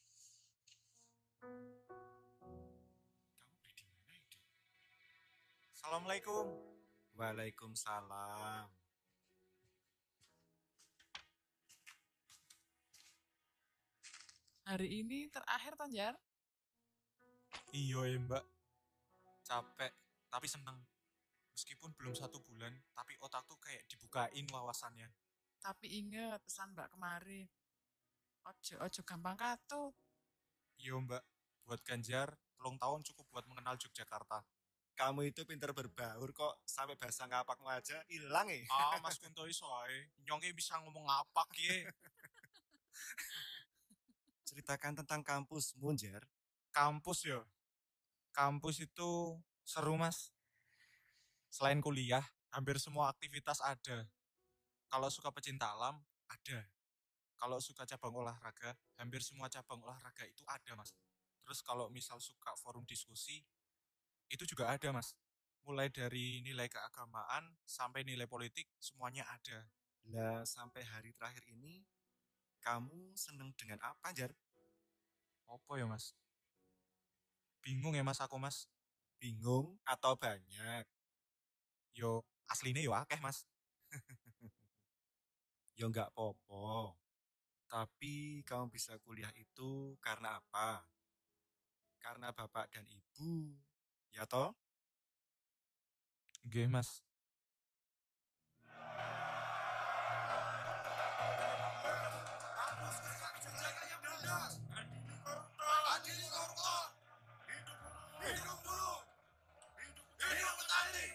Assalamualaikum. Waalaikumsalam. Hari ini terakhir Tonjar. Iya ya, Mbak. Capek, tapi seneng. Meskipun belum 1 bulan, tapi otak tuh kayak dibukain wawasannya. Tapi ingat pesan Mbak kemarin. Ojo gampang katut. Iya, Mbak. Buat Ganjar, 3 tahun cukup buat mengenal Yogyakarta. Kamu itu pinter berbaur kok, sampai bahasa ngapakmu aja hilang ya. Ah, Mas Kunto iso ae. Nyongke bisa ngomong ngapak ye. Ceritakan tentang kampusmu, Jar. Kampus ya. Kampus itu seru, Mas. Selain kuliah, hampir semua aktivitas ada. Kalau suka pecinta alam, ada. Kalau suka cabang olahraga, hampir semua cabang olahraga itu ada, Mas. Terus kalau misal suka forum diskusi, itu juga ada, Mas. Mulai dari nilai keagamaan sampai nilai politik, semuanya ada. Lah, sampai hari terakhir ini, kamu seneng dengan apa, Jar? Apa ya, Mas? Bingung ya, Mas, aku, Mas. Bingung atau banyak? Yo, aslinya yo akeh, Mas. Ya nggak apa-apa. Tapi kamu bisa kuliah itu karena apa? Karena bapak dan ibu, ya toh? Nggih, Mas. Hidup buruh, hidup petani,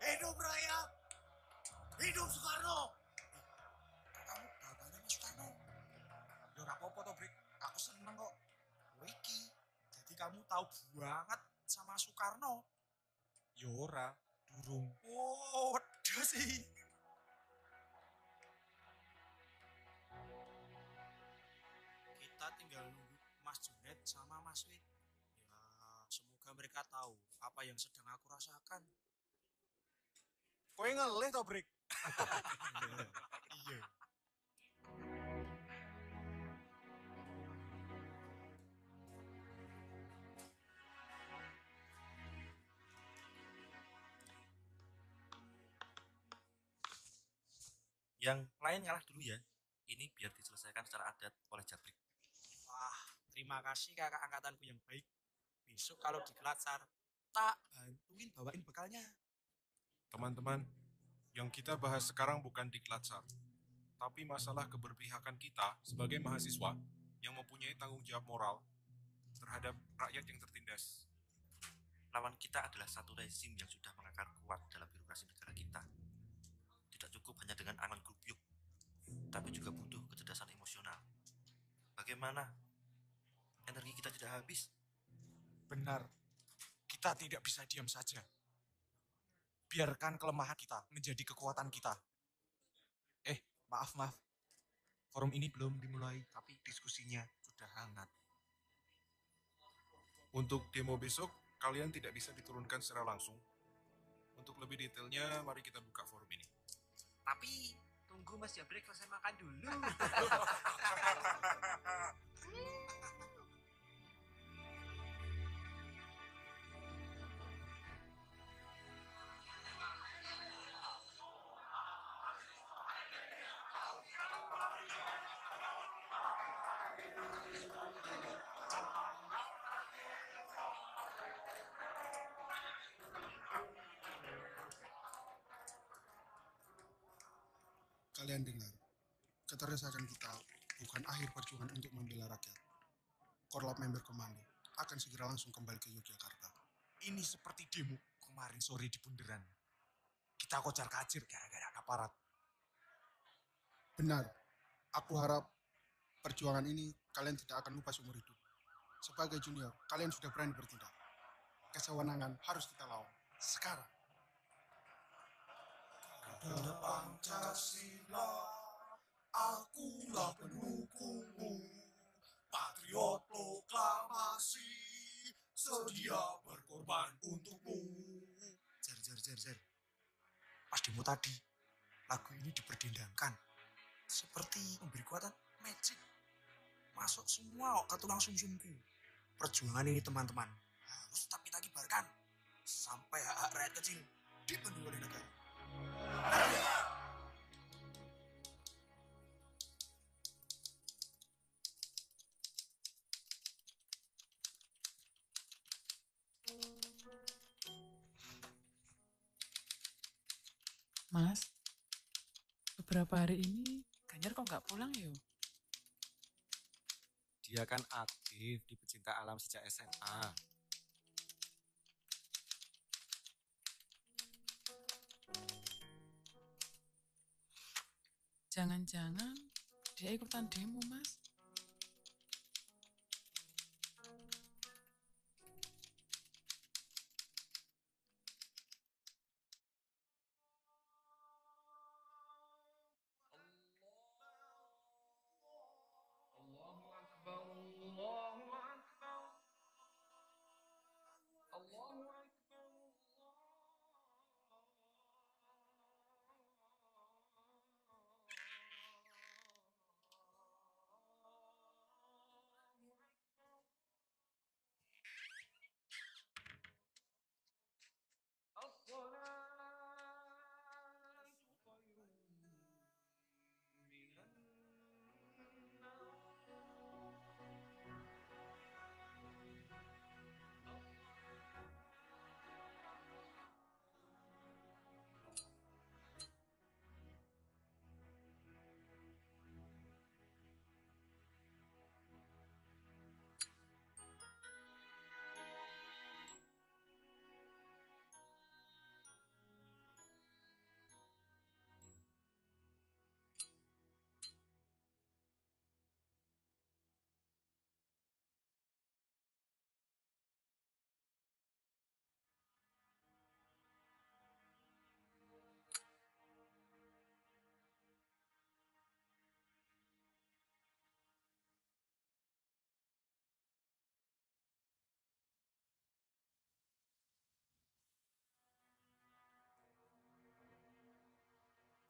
hidup rakyat, hidup Soekarno. Kamu bapaknya Mas Soekarno. Yo ora apa-apa to, Brik. Aku seneng kok. Wiki, jadi kamu tahu banget sama Soekarno. Yo ora, durung. Oh, waduh sih. Kita tinggal nunggu Mas Junet sama Mas Wid. Ya, semoga mereka tahu apa yang sedang aku rasakan. Kowe ngelih to, Brik? Iya. Yang lain ngalah dulu ya. Ini biar diselesaikan secara adat oleh Jabrik. Wah, terima kasih kakak angkatanku yang baik. Besok kalau di Kelatsar, tak bantuin bawain bekalnya. Teman-teman, yang kita bahas sekarang bukan Diklatsar, tapi masalah keberpihakan kita sebagai mahasiswa yang mempunyai tanggung jawab moral terhadap rakyat yang tertindas. Lawan kita adalah satu rezim yang sudah mengakar kuat dalam birokrasi negara kita. Tidak cukup hanya dengan angan grubyuk, tapi juga butuh kecerdasan emosional. Bagaimana? Energi kita tidak habis. Benar, kita tidak bisa diam saja. Biarkan kelemahan kita menjadi kekuatan kita. Maaf. Forum ini belum dimulai, tapi diskusinya sudah hangat. Untuk demo besok, kalian tidak bisa diturunkan secara langsung. Untuk lebih detailnya, mari kita buka forum ini. Tapi tunggu Mas Jabrik selesai makan dulu. Kalian dengar, keterdesakan kita bukan akhir perjuangan untuk membela rakyat. Korlap member komando akan segera langsung kembali ke Yogyakarta. Ini seperti demo kemarin sore di Bundaran. Kita kocar-kacir gara-gara aparat. Benar, aku harap perjuangan ini kalian tidak akan lupa seumur hidup. Sebagai junior, kalian sudah berani bertindak. Kesewenangan harus kita lawan. Sekarang. Pada Pancasila, akulah pendukungmu, patriot proklamasi, sedia berkorban untukmu. Jar. Pas demo tadi, lagu ini diperdendangkan. Seperti memberi kekuatan magic. Masuk semua ke tulang sumsumku. Perjuangan ini teman-teman harus tetap kita kibarkan. Sampai hak rakyat kecil dipenuhi oleh negara. Mas, beberapa hari ini Ganjar kok nggak pulang ya? Dia kan aktif di pecinta alam sejak SMA. Jangan-jangan dia ikutan demo, Mas.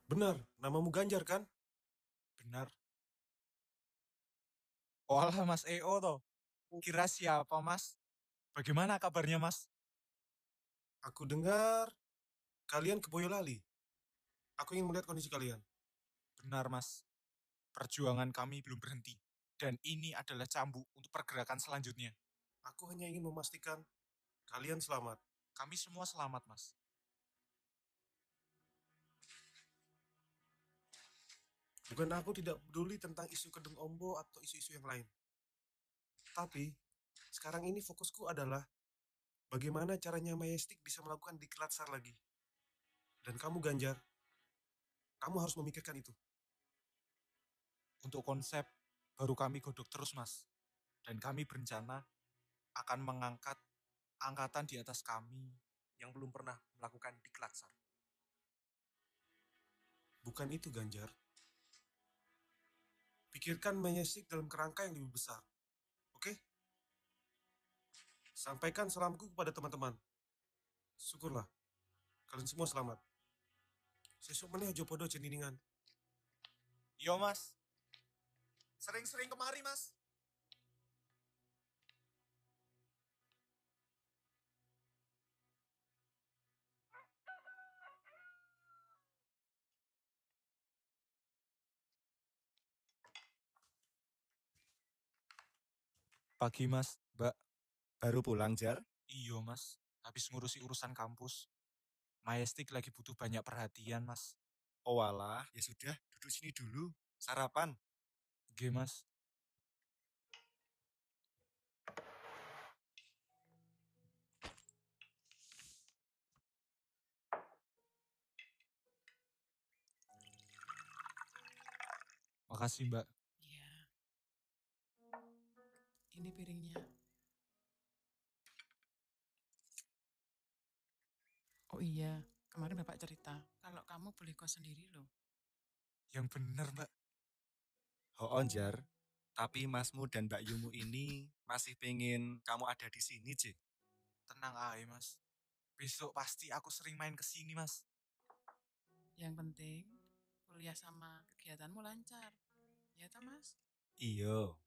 Benar, namamu Ganjar kan? Benar. Walah Mas EO toh. Kira siapa Mas? Bagaimana kabarnya Mas? Aku dengar kalian ke Boyolali. Aku ingin melihat kondisi kalian. Benar Mas. Perjuangan kami belum berhenti. Dan ini adalah cambuk untuk pergerakan selanjutnya. Aku hanya ingin memastikan kalian selamat. Kami semua selamat Mas. Bukan aku tidak peduli tentang isu Kedung Ombo atau isu-isu yang lain. Tapi, sekarang ini fokusku adalah bagaimana caranya Majestic bisa melakukan diklat SAR lagi. Dan kamu Ganjar, kamu harus memikirkan itu. Untuk konsep, baru kami godok terus Mas. Dan kami berencana akan mengangkat angkatan di atas kami yang belum pernah melakukan diklat SAR. Bukan itu Ganjar. Pikirkan Majestic dalam kerangka yang lebih besar. Oke? Sampaikan salamku kepada teman-teman. Syukurlah, kalian semua selamat. Sesuk meneh aja podo ceniningan. Yo Mas. Sering-sering kemari Mas. Pagi Mas, Mbak. Baru pulang, Jar? Iya Mas, habis ngurusi urusan kampus. Majestic lagi butuh banyak perhatian Mas. Oh alah, ya sudah, duduk sini dulu. Sarapan. Oke Mas. Makasih Mbak. Iya. Ini piringnya. Oh iya, kemarin Bapak cerita kalau kamu beli kos sendiri loh. Yang bener Mbak. Oh Jar. Tapi Masmu dan Mbak Yumu ini masih pengen kamu ada di sini, Cik. Tenang aja Mas. Besok pasti aku sering main ke sini Mas. Yang penting kuliah sama kegiatanmu lancar. Ya toh Mas? Iya.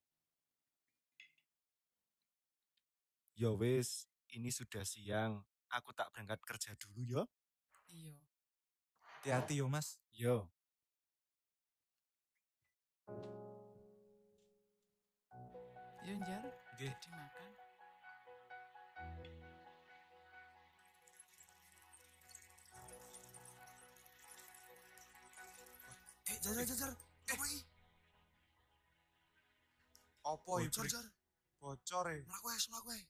Yo wis, ini sudah siang. Aku tak berangkat kerja dulu yo. Iya. Hati-hati yo Mas. Yo. Yuk Jar, Oke. jadi makan. Jar. Apa ini? Apa ya? Bocor, Jar. Bocor ya? Melaku ya.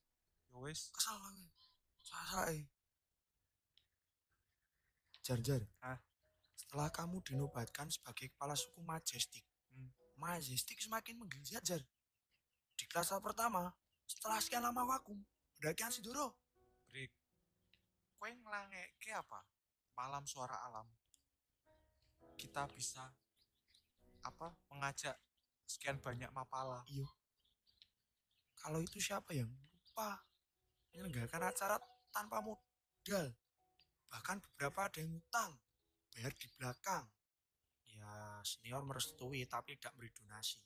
Yo wis. Kesal aku. Salah. Jar. Hah? Setelah kamu dinobatkan sebagai kepala suku Majestic, Majestic semakin menggeliat, Jar. Di kelas pertama, setelah sekian lama vakum, pendakian Sindoro. Brik, kowe ngelangeke apa? Malam suara alam. Kita bisa mengajak sekian banyak mapala. Iya. Kalau itu siapa yang lupa menyelenggarakan acara tanpa modal? Bahkan beberapa ada yang utang, bayar di belakang. Ya, senior merestui tapi tidak beri donasi.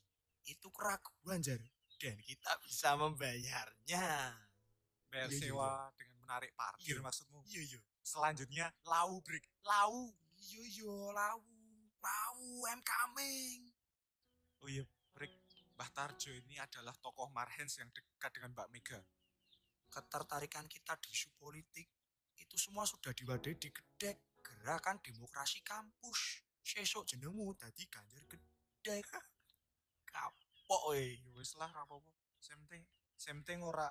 Itu keraguan, Jar. Dan kita bisa membayarnya. Bayar Iya, sewa dengan menarik parkir Iya. maksudmu? Iya. Selanjutnya, lau, Brik. Lau. Iya, lau. I'm coming. Oh iya, Brik. Mbah Tarjo ini adalah tokoh Marhens yang dekat dengan Mbak Mega. Ketertarikan kita di isu politik itu semua sudah diwadai di Gedek, gerakan demokrasi kampus. Sesuk jenengmu dadi Ganjar Gedek. Kapok we. Ya wis lah, ra apa-apa. Semting ora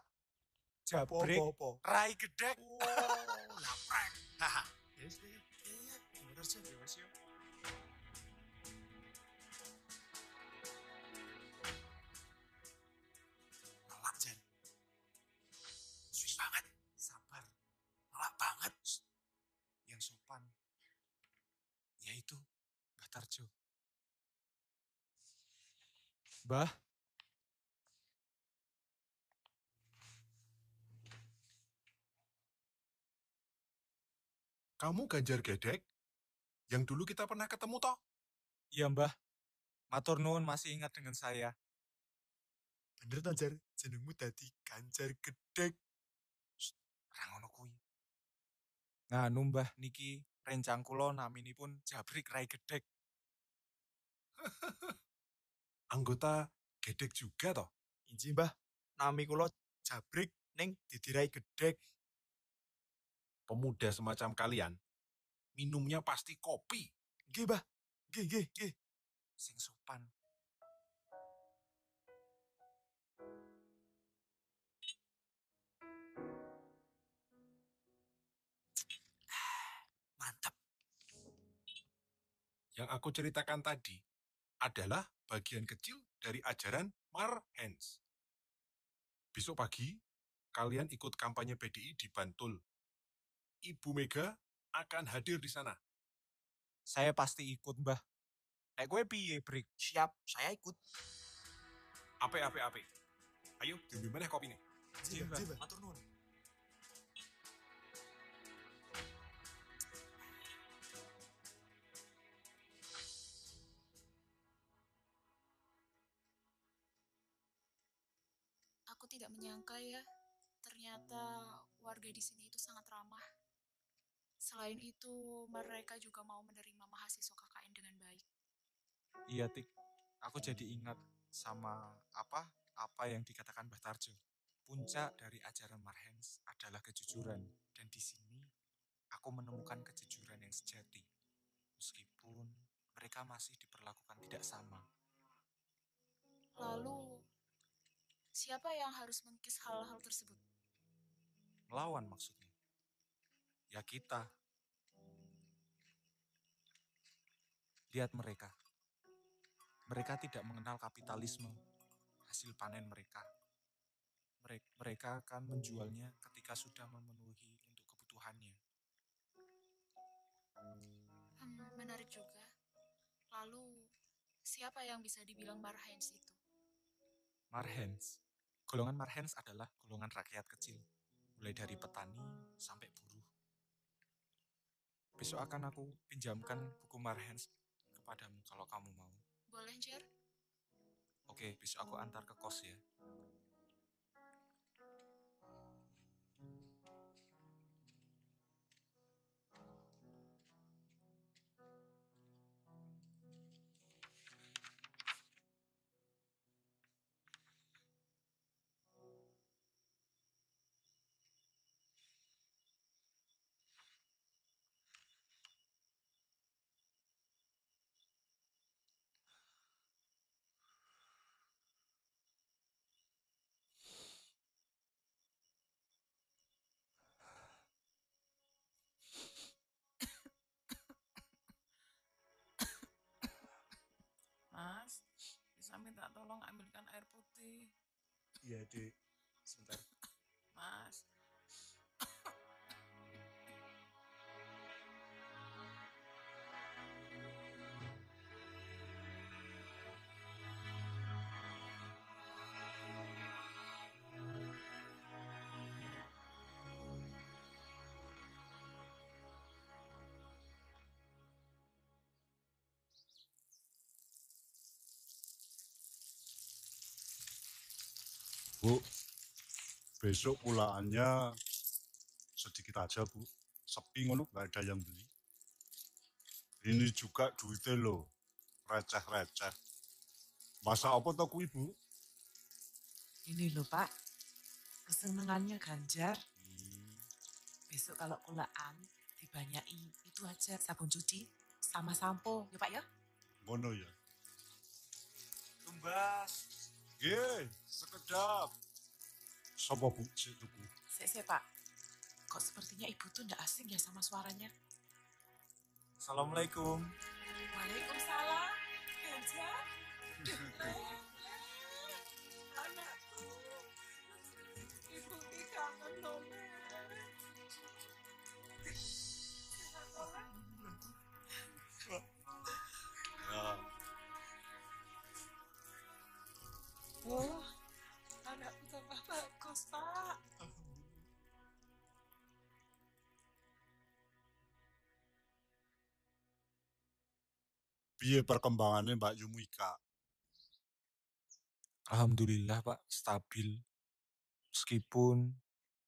jabrik Apa-apa. rai gedek. Oh, laprek. Haha. Yes, iya, bener sih. Ya wis yo. Nolak, Jan. Sweet banget. Sabar. Nolak banget. Yang sopan. Yaitu Mbah Tarjo. Mbah. Kamu Ganjar Gedek? Yang dulu kita pernah ketemu toh? Iya, Mbah. Matur nuwun masih ingat dengan saya. Bener toh, Jar? Jenengmu dadi Ganjar Gedek. Ra ngono kuwi. Nah, Mbah niki rencang kula naminipun Jabrik Rai Gedek. Anggota Gedek juga toh? Inji, Mbah. Nami kula Jabrik ning didirai Gedek. Pemuda semacam kalian, minumnya pasti kopi. Nggih, Mbah. Nggih. Sing sopan. Mantap. Yang aku ceritakan tadi adalah bagian kecil dari ajaran Marhens. Besok pagi, kalian ikut kampanye PDI di Bantul. Ibu Mega akan hadir di sana. Saya pasti ikut, Mbah. Nek kowe piye, Brik? Siap, saya ikut. Ape. Ayo, diambil mana kopi nih? Ji, Mbah. Matur nuwun. Aku tidak menyangka ya, ternyata warga di sini itu sangat ramah. Selain itu, mereka juga mau menerima mahasiswa KKN dengan baik. Iya, Tik. Aku jadi ingat sama apa yang dikatakan Mbah Tarjo. Puncak dari ajaran Marhens adalah kejujuran. Dan di sini, aku menemukan kejujuran yang sejati. Meskipun mereka masih diperlakukan tidak sama. Lalu, siapa yang harus mengikis hal-hal tersebut? Melawan maksudnya. Ya kita. Lihat mereka. Mereka tidak mengenal kapitalisme, hasil panen mereka. Mereka akan menjualnya ketika sudah memenuhi untuk kebutuhannya. Menarik juga. Lalu, siapa yang bisa dibilang Marhens itu? Marhens. Golongan Marhens adalah golongan rakyat kecil, mulai dari petani sampai buruh. Besok akan aku pinjamkan buku Marhens kepadamu kalau kamu mau. Boleh, Jer? Oke, besok aku antar ke kos ya. Iya, Dek. Sebentar. Mas. Bu, besok pulaannya sedikit aja, Bu. Sepi ngono, nggak ada yang beli. Ini juga duitnya loh, receh-receh. Masa apa toh kui, Bu? Ini loh Pak, kesenangannya Ganjar. Besok kalau kulaan dibanyaki itu aja sabun cuci sama sampo, ya Pak ya? Ngono ya. Tumbas. Nggih, sekedap. Sapa Bu sik tuku? Sik Pak, kok sepertinya Ibu tuh ndak asing ya sama suaranya? Assalamualaikum. Waalaikumsalam, Ganjar. Anakku, Ibu kangen loh, Ya, oh, anakku tambah bagus, Pak. piye perkembangannya Mbak Yumika? Alhamdulillah, Pak, stabil. Meskipun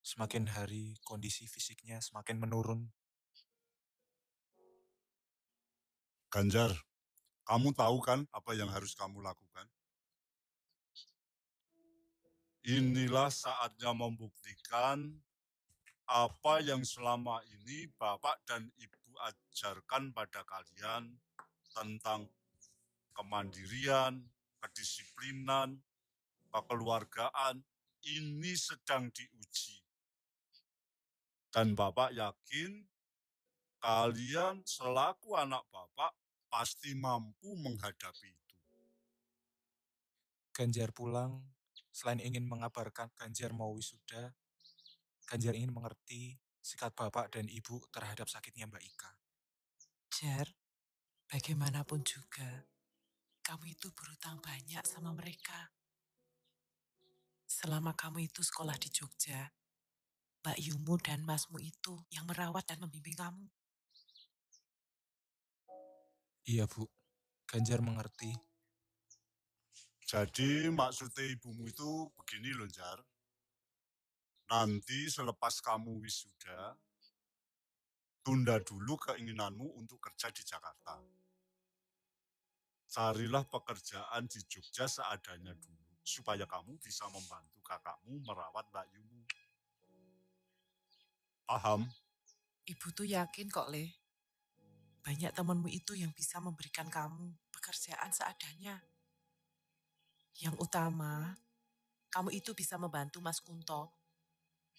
semakin hari kondisi fisiknya semakin menurun. Ganjar, kamu tahu kan apa yang harus kamu lakukan? Inilah saatnya membuktikan apa yang selama ini Bapak dan Ibu ajarkan pada kalian tentang kemandirian, kedisiplinan, kekeluargaan, ini sedang diuji. Dan Bapak yakin kalian selaku anak Bapak pasti mampu menghadapi itu. Ganjar pulang, selain ingin mengabarkan Ganjar mau wisuda, Ganjar ingin mengerti sikap Bapak dan Ibu terhadap sakitnya Mbak Ika. Jar, bagaimanapun juga, kamu itu berutang banyak sama mereka. Selama kamu itu sekolah di Jogja, Mbak Yumu dan Masmu itu yang merawat dan membimbing kamu. Iya, Bu. Ganjar mengerti. Jadi maksudnya ibumu itu begini loh, Jar. Nanti selepas kamu wisuda, tunda dulu keinginanmu untuk kerja di Jakarta. Carilah pekerjaan di Jogja seadanya dulu, supaya kamu bisa membantu kakakmu merawat Mbak Yumu. Paham? Ibu tuh yakin kok, Le. Banyak temanmu itu yang bisa memberikan kamu pekerjaan seadanya. Yang utama, kamu itu bisa membantu Mas Kunto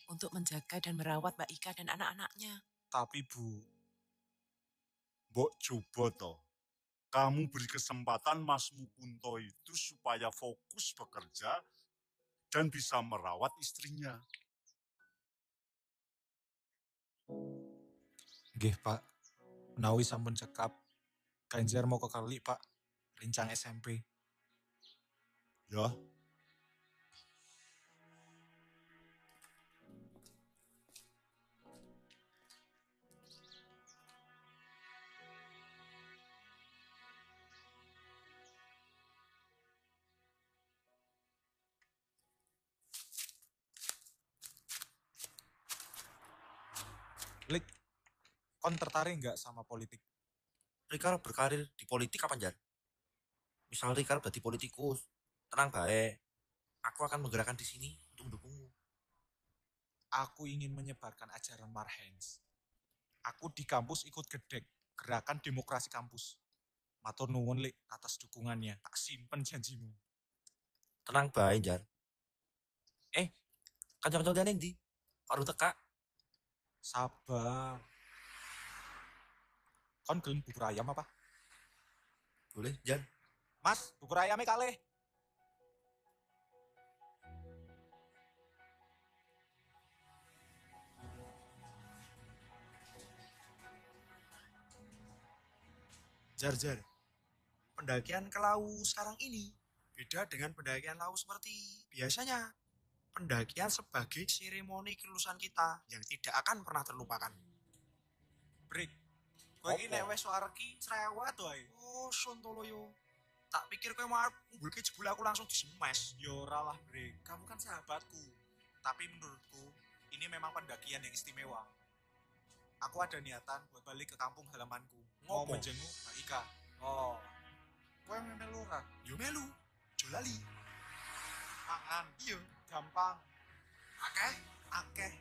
untuk menjaga dan merawat Mbak Ika dan anak-anaknya. Tapi, Bu, Mbok coba toh, kamu beri kesempatan Mas Kunto itu supaya fokus bekerja dan bisa merawat istrinya. nggih, Pak. Menawi sampun cekap, Ganjar mau ke Kali, Pak. Rincang SMP. Ya. Lik, kon tertarik nggak sama politik? Rika berkarir di politik kapan, Jar? Misal Rika udah di politikus, tenang baik. Aku akan menggerakkan di sini untuk mendukungmu. Aku ingin menyebarkan ajaran Marhens. Aku di kampus ikut gedek, gerakan demokrasi kampus. Matur nuwun, Lik, atas dukungannya. Tak simpen janjimu. Tenang baik, Jar. Kanca-kanca yang di baru teka. Sabar. Kon gelem bubur ayam apa? Boleh, Jar. Mas, bubur ayamnya kalih. Jar, pendakian ke Lau sekarang ini beda dengan pendakian Lau seperti biasanya. Pendakian sebagai seremoni kelulusan kita yang tidak akan pernah terlupakan. Break. Kowe iki nek wis wareki cerewet wae. Oh, sontoloyo. Tak pikir kowe mau ngumpulke jebul aku langsung disemes. Yo ora lah, Break. Kamu kan sahabatku. Tapi menurutku ini memang pendakian yang istimewa. Aku ada niatan buat balik ke kampung halamanku. Mau menjenguk Mbak Ika. Oh. Kowe melu ora? Yo melu. Jolali. Mangan. Iya, gampang. Akeh.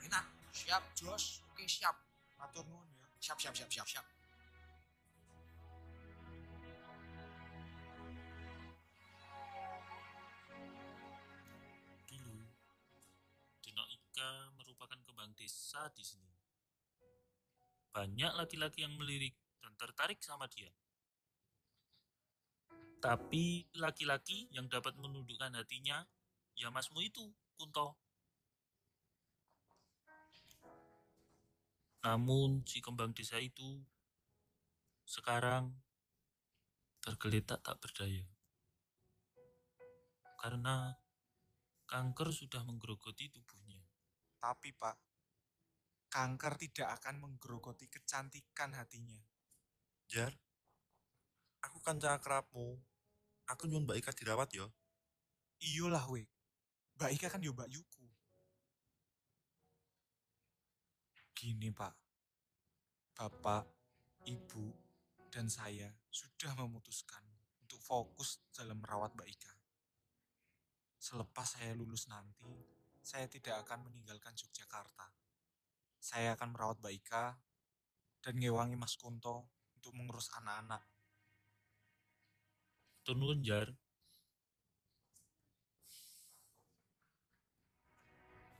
Enak. Siap, Jos. Oke, siap. Matur nuwun ya. Siap. Dulu, Dino Ika merupakan kembang desa di sini. Banyak laki-laki yang melirik dan tertarik sama dia. Tapi laki-laki yang dapat menundukkan hatinya, ya masmu itu, Kunto. Namun si kembang desa itu sekarang tergeletak tak berdaya. Karena kanker sudah menggerogoti tubuhnya. Tapi Pak, kanker tidak akan menggerogoti kecantikan hatinya. Jar, aku kan cakrapmu. Aku nyuwun Mbak Ika dirawat yo. Iyalah we, Mbak Ika kan yo Mbak Yuku. Gini Pak, Bapak, Ibu, dan saya sudah memutuskan untuk fokus dalam merawat Mbak Ika. Selepas saya lulus nanti, saya tidak akan meninggalkan Yogyakarta. Saya akan merawat Mbak Ika dan ngewangi Mas Kunto untuk mengurus anak-anak. Turun Jar.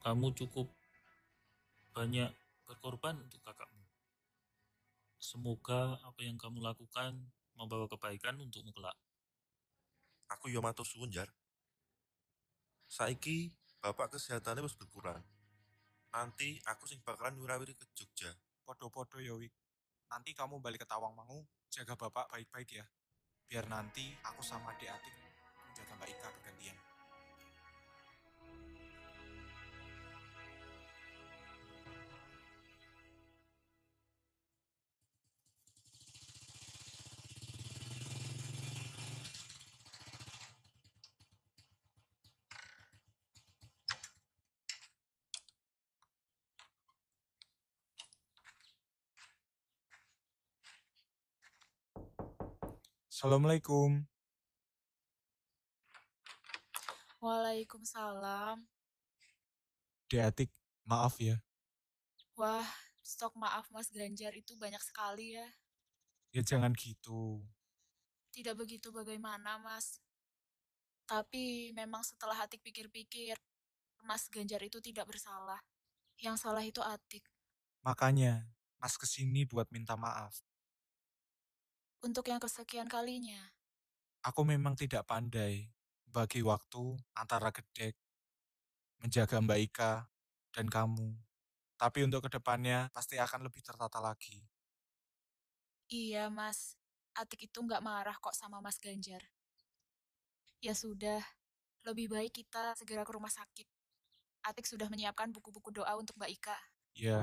Kamu cukup banyak berkorban untuk kakakmu. Semoga apa yang kamu lakukan membawa kebaikan untukmu kelak. Aku yo matur suwun, Jar. Saiki bapak kesehatannya wis berkurang. Nanti aku sing bakalan nyurawiri ke Jogja. Podo-podo ya Wik. Nanti kamu balik ke Tawangmangu, jaga bapak baik-baik ya. Biar nanti aku sama adik-adik menjaga Mbak Ika bergantian. Assalamualaikum. Waalaikumsalam. Adik, maaf ya. Wah, stok maaf Mas Ganjar itu banyak sekali ya. Ya jangan gitu. Tidak begitu bagaimana, Mas. Tapi memang setelah Atik pikir-pikir, Mas Ganjar itu tidak bersalah. Yang salah itu Atik. Makanya, Mas kesini buat minta maaf. Untuk yang kesekian kalinya. Aku memang tidak pandai bagi waktu antara Gedek, menjaga Mbak Ika, dan kamu. Tapi untuk kedepannya pasti akan lebih tertata lagi. Iya, Mas. Atik itu nggak marah kok sama Mas Ganjar. Ya sudah, lebih baik kita segera ke rumah sakit. Atik sudah menyiapkan buku-buku doa untuk Mbak Ika. Ya.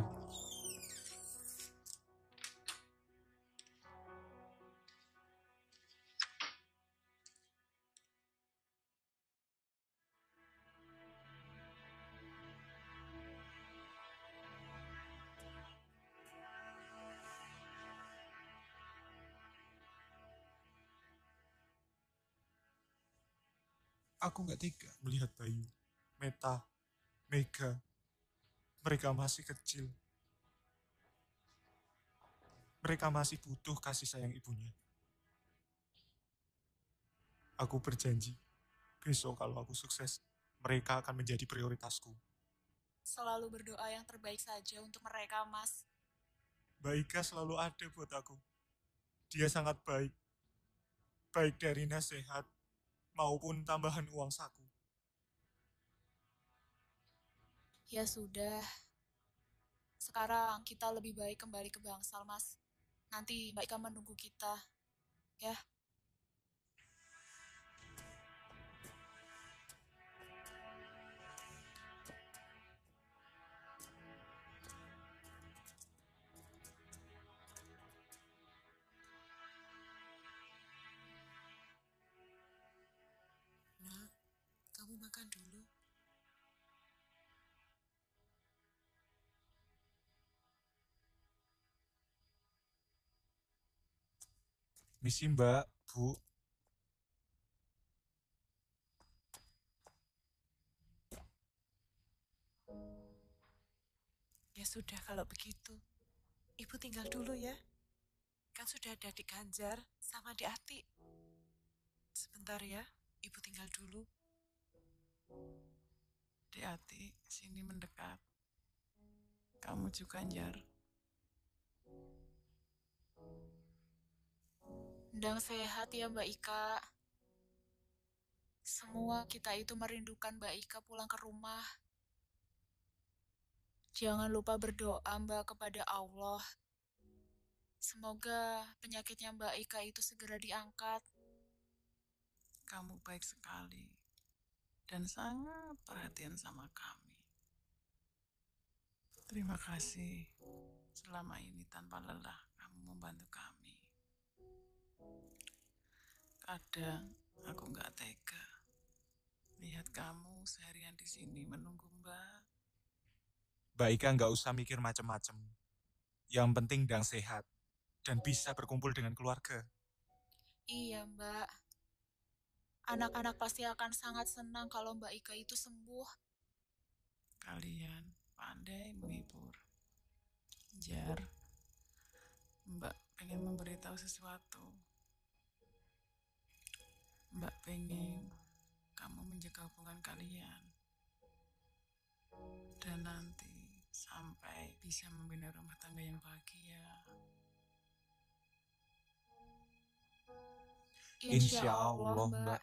Aku nggak tega melihat Bayu, Meta, Mega. Mereka masih kecil. Mereka masih butuh kasih sayang ibunya. Aku berjanji, besok kalau aku sukses, mereka akan menjadi prioritasku. Selalu berdoa yang terbaik saja untuk mereka, Mas. Mbak Ika selalu ada buat aku. Dia sangat baik. Baik dari nasihat maupun tambahan uang saku. Ya sudah. Sekarang kita lebih baik kembali ke Bangsal, Mas. Nanti Mbak Ika menunggu kita, ya. Nak, kamu makan dulu. Misi Mbak, Bu. Ya sudah kalau begitu. Ibu tinggal dulu ya. Kan sudah ada Adik Ganjar sama Adik Ati. Sebentar ya, Ibu tinggal dulu. Dek Ati, sini mendekat. Kamu juga, Jar. Ndang sehat ya Mbak Ika. Semua kita itu merindukan Mbak Ika pulang ke rumah. Jangan lupa berdoa Mbak kepada Allah. Semoga penyakitnya Mbak Ika itu segera diangkat. Kamu baik sekali dan sangat perhatian sama kami. Terima kasih. Selama ini tanpa lelah kamu membantu kami. Kadang aku nggak tega lihat kamu seharian di sini menunggu Mbak. Mbak Ika nggak usah mikir macem-macem. Yang penting Ndang sehat dan bisa berkumpul dengan keluarga. Iya Mbak. Anak-anak pasti akan sangat senang kalau Mbak Ika itu sembuh. Kalian pandai menghibur. Jar, Mbak pengen memberitahu sesuatu. Mbak pengen kamu menjaga hubungan kalian. Dan nanti sampai bisa membina rumah tangga yang bahagia. Insya Allah, Mbak.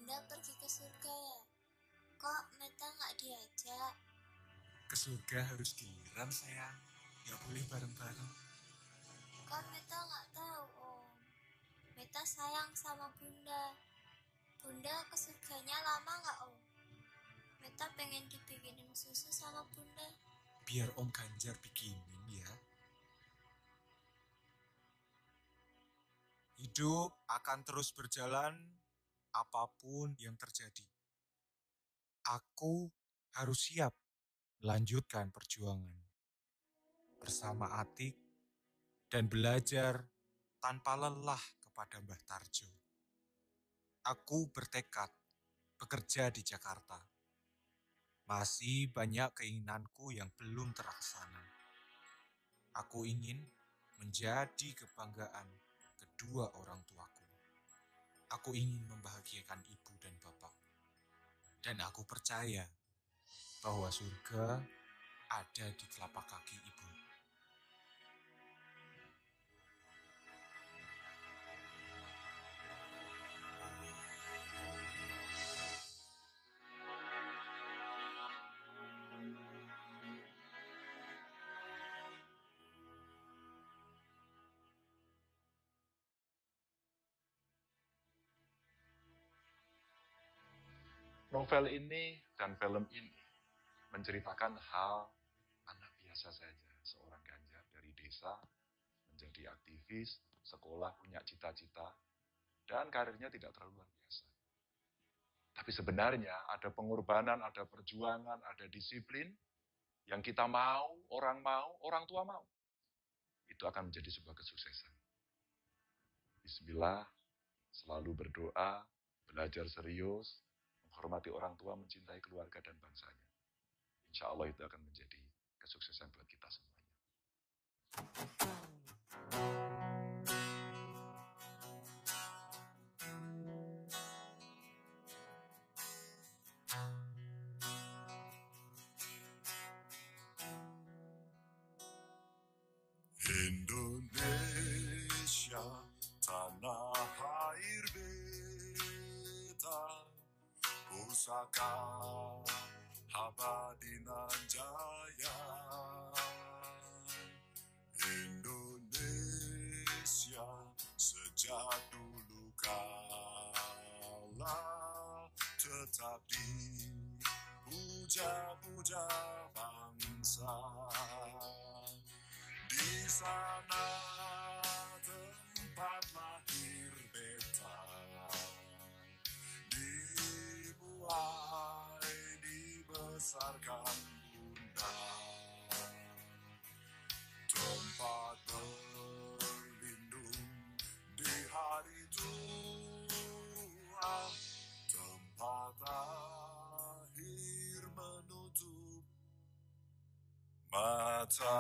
Bunda pergi ke surga ya? Kok Meta nggak diajak? Ke surga harus giliran sayang, nggak boleh bareng-bareng. Kan Meta nggak tahu Om. Meta sayang sama Bunda. Bunda ke surganya lama nggak Om? Meta pengen dibikinin susu sama Bunda. Biar Om Ganjar bikinin ya. Hidup akan terus berjalan apapun yang terjadi. Aku harus siap melanjutkan perjuangan bersama Atik dan belajar tanpa lelah kepada Mbah Tarjo. Aku bertekad bekerja di Jakarta. Masih banyak keinginanku yang belum terlaksana. Aku ingin menjadi kebanggaan kedua orang tuaku. Aku ingin membahagiakan ibu dan bapak. Dan aku percaya bahwa surga ada di telapak kaki ibu. Novel ini dan film ini menceritakan hal anak biasa saja. Seorang Ganjar dari desa menjadi aktivis, sekolah, punya cita-cita, dan karirnya tidak terlalu luar biasa. Tapi sebenarnya ada pengorbanan, ada perjuangan, ada disiplin yang kita mau, orang tua mau. Itu akan menjadi sebuah kesuksesan. Bismillah, selalu berdoa, belajar serius, menghormati orang tua, mencintai keluarga dan bangsanya. Insya Allah itu akan menjadi kesuksesan buat kita semuanya. Indonesia, tanah air beta, pusaka abadi nan jaya. Indonesia, sejak dulu kala tetap dipuja-puja bangsa. Di sana tempat lahir beta, dibuai dibesarkan Bunda, tempat berlindung di hari tua, tempat akhir menutup mata.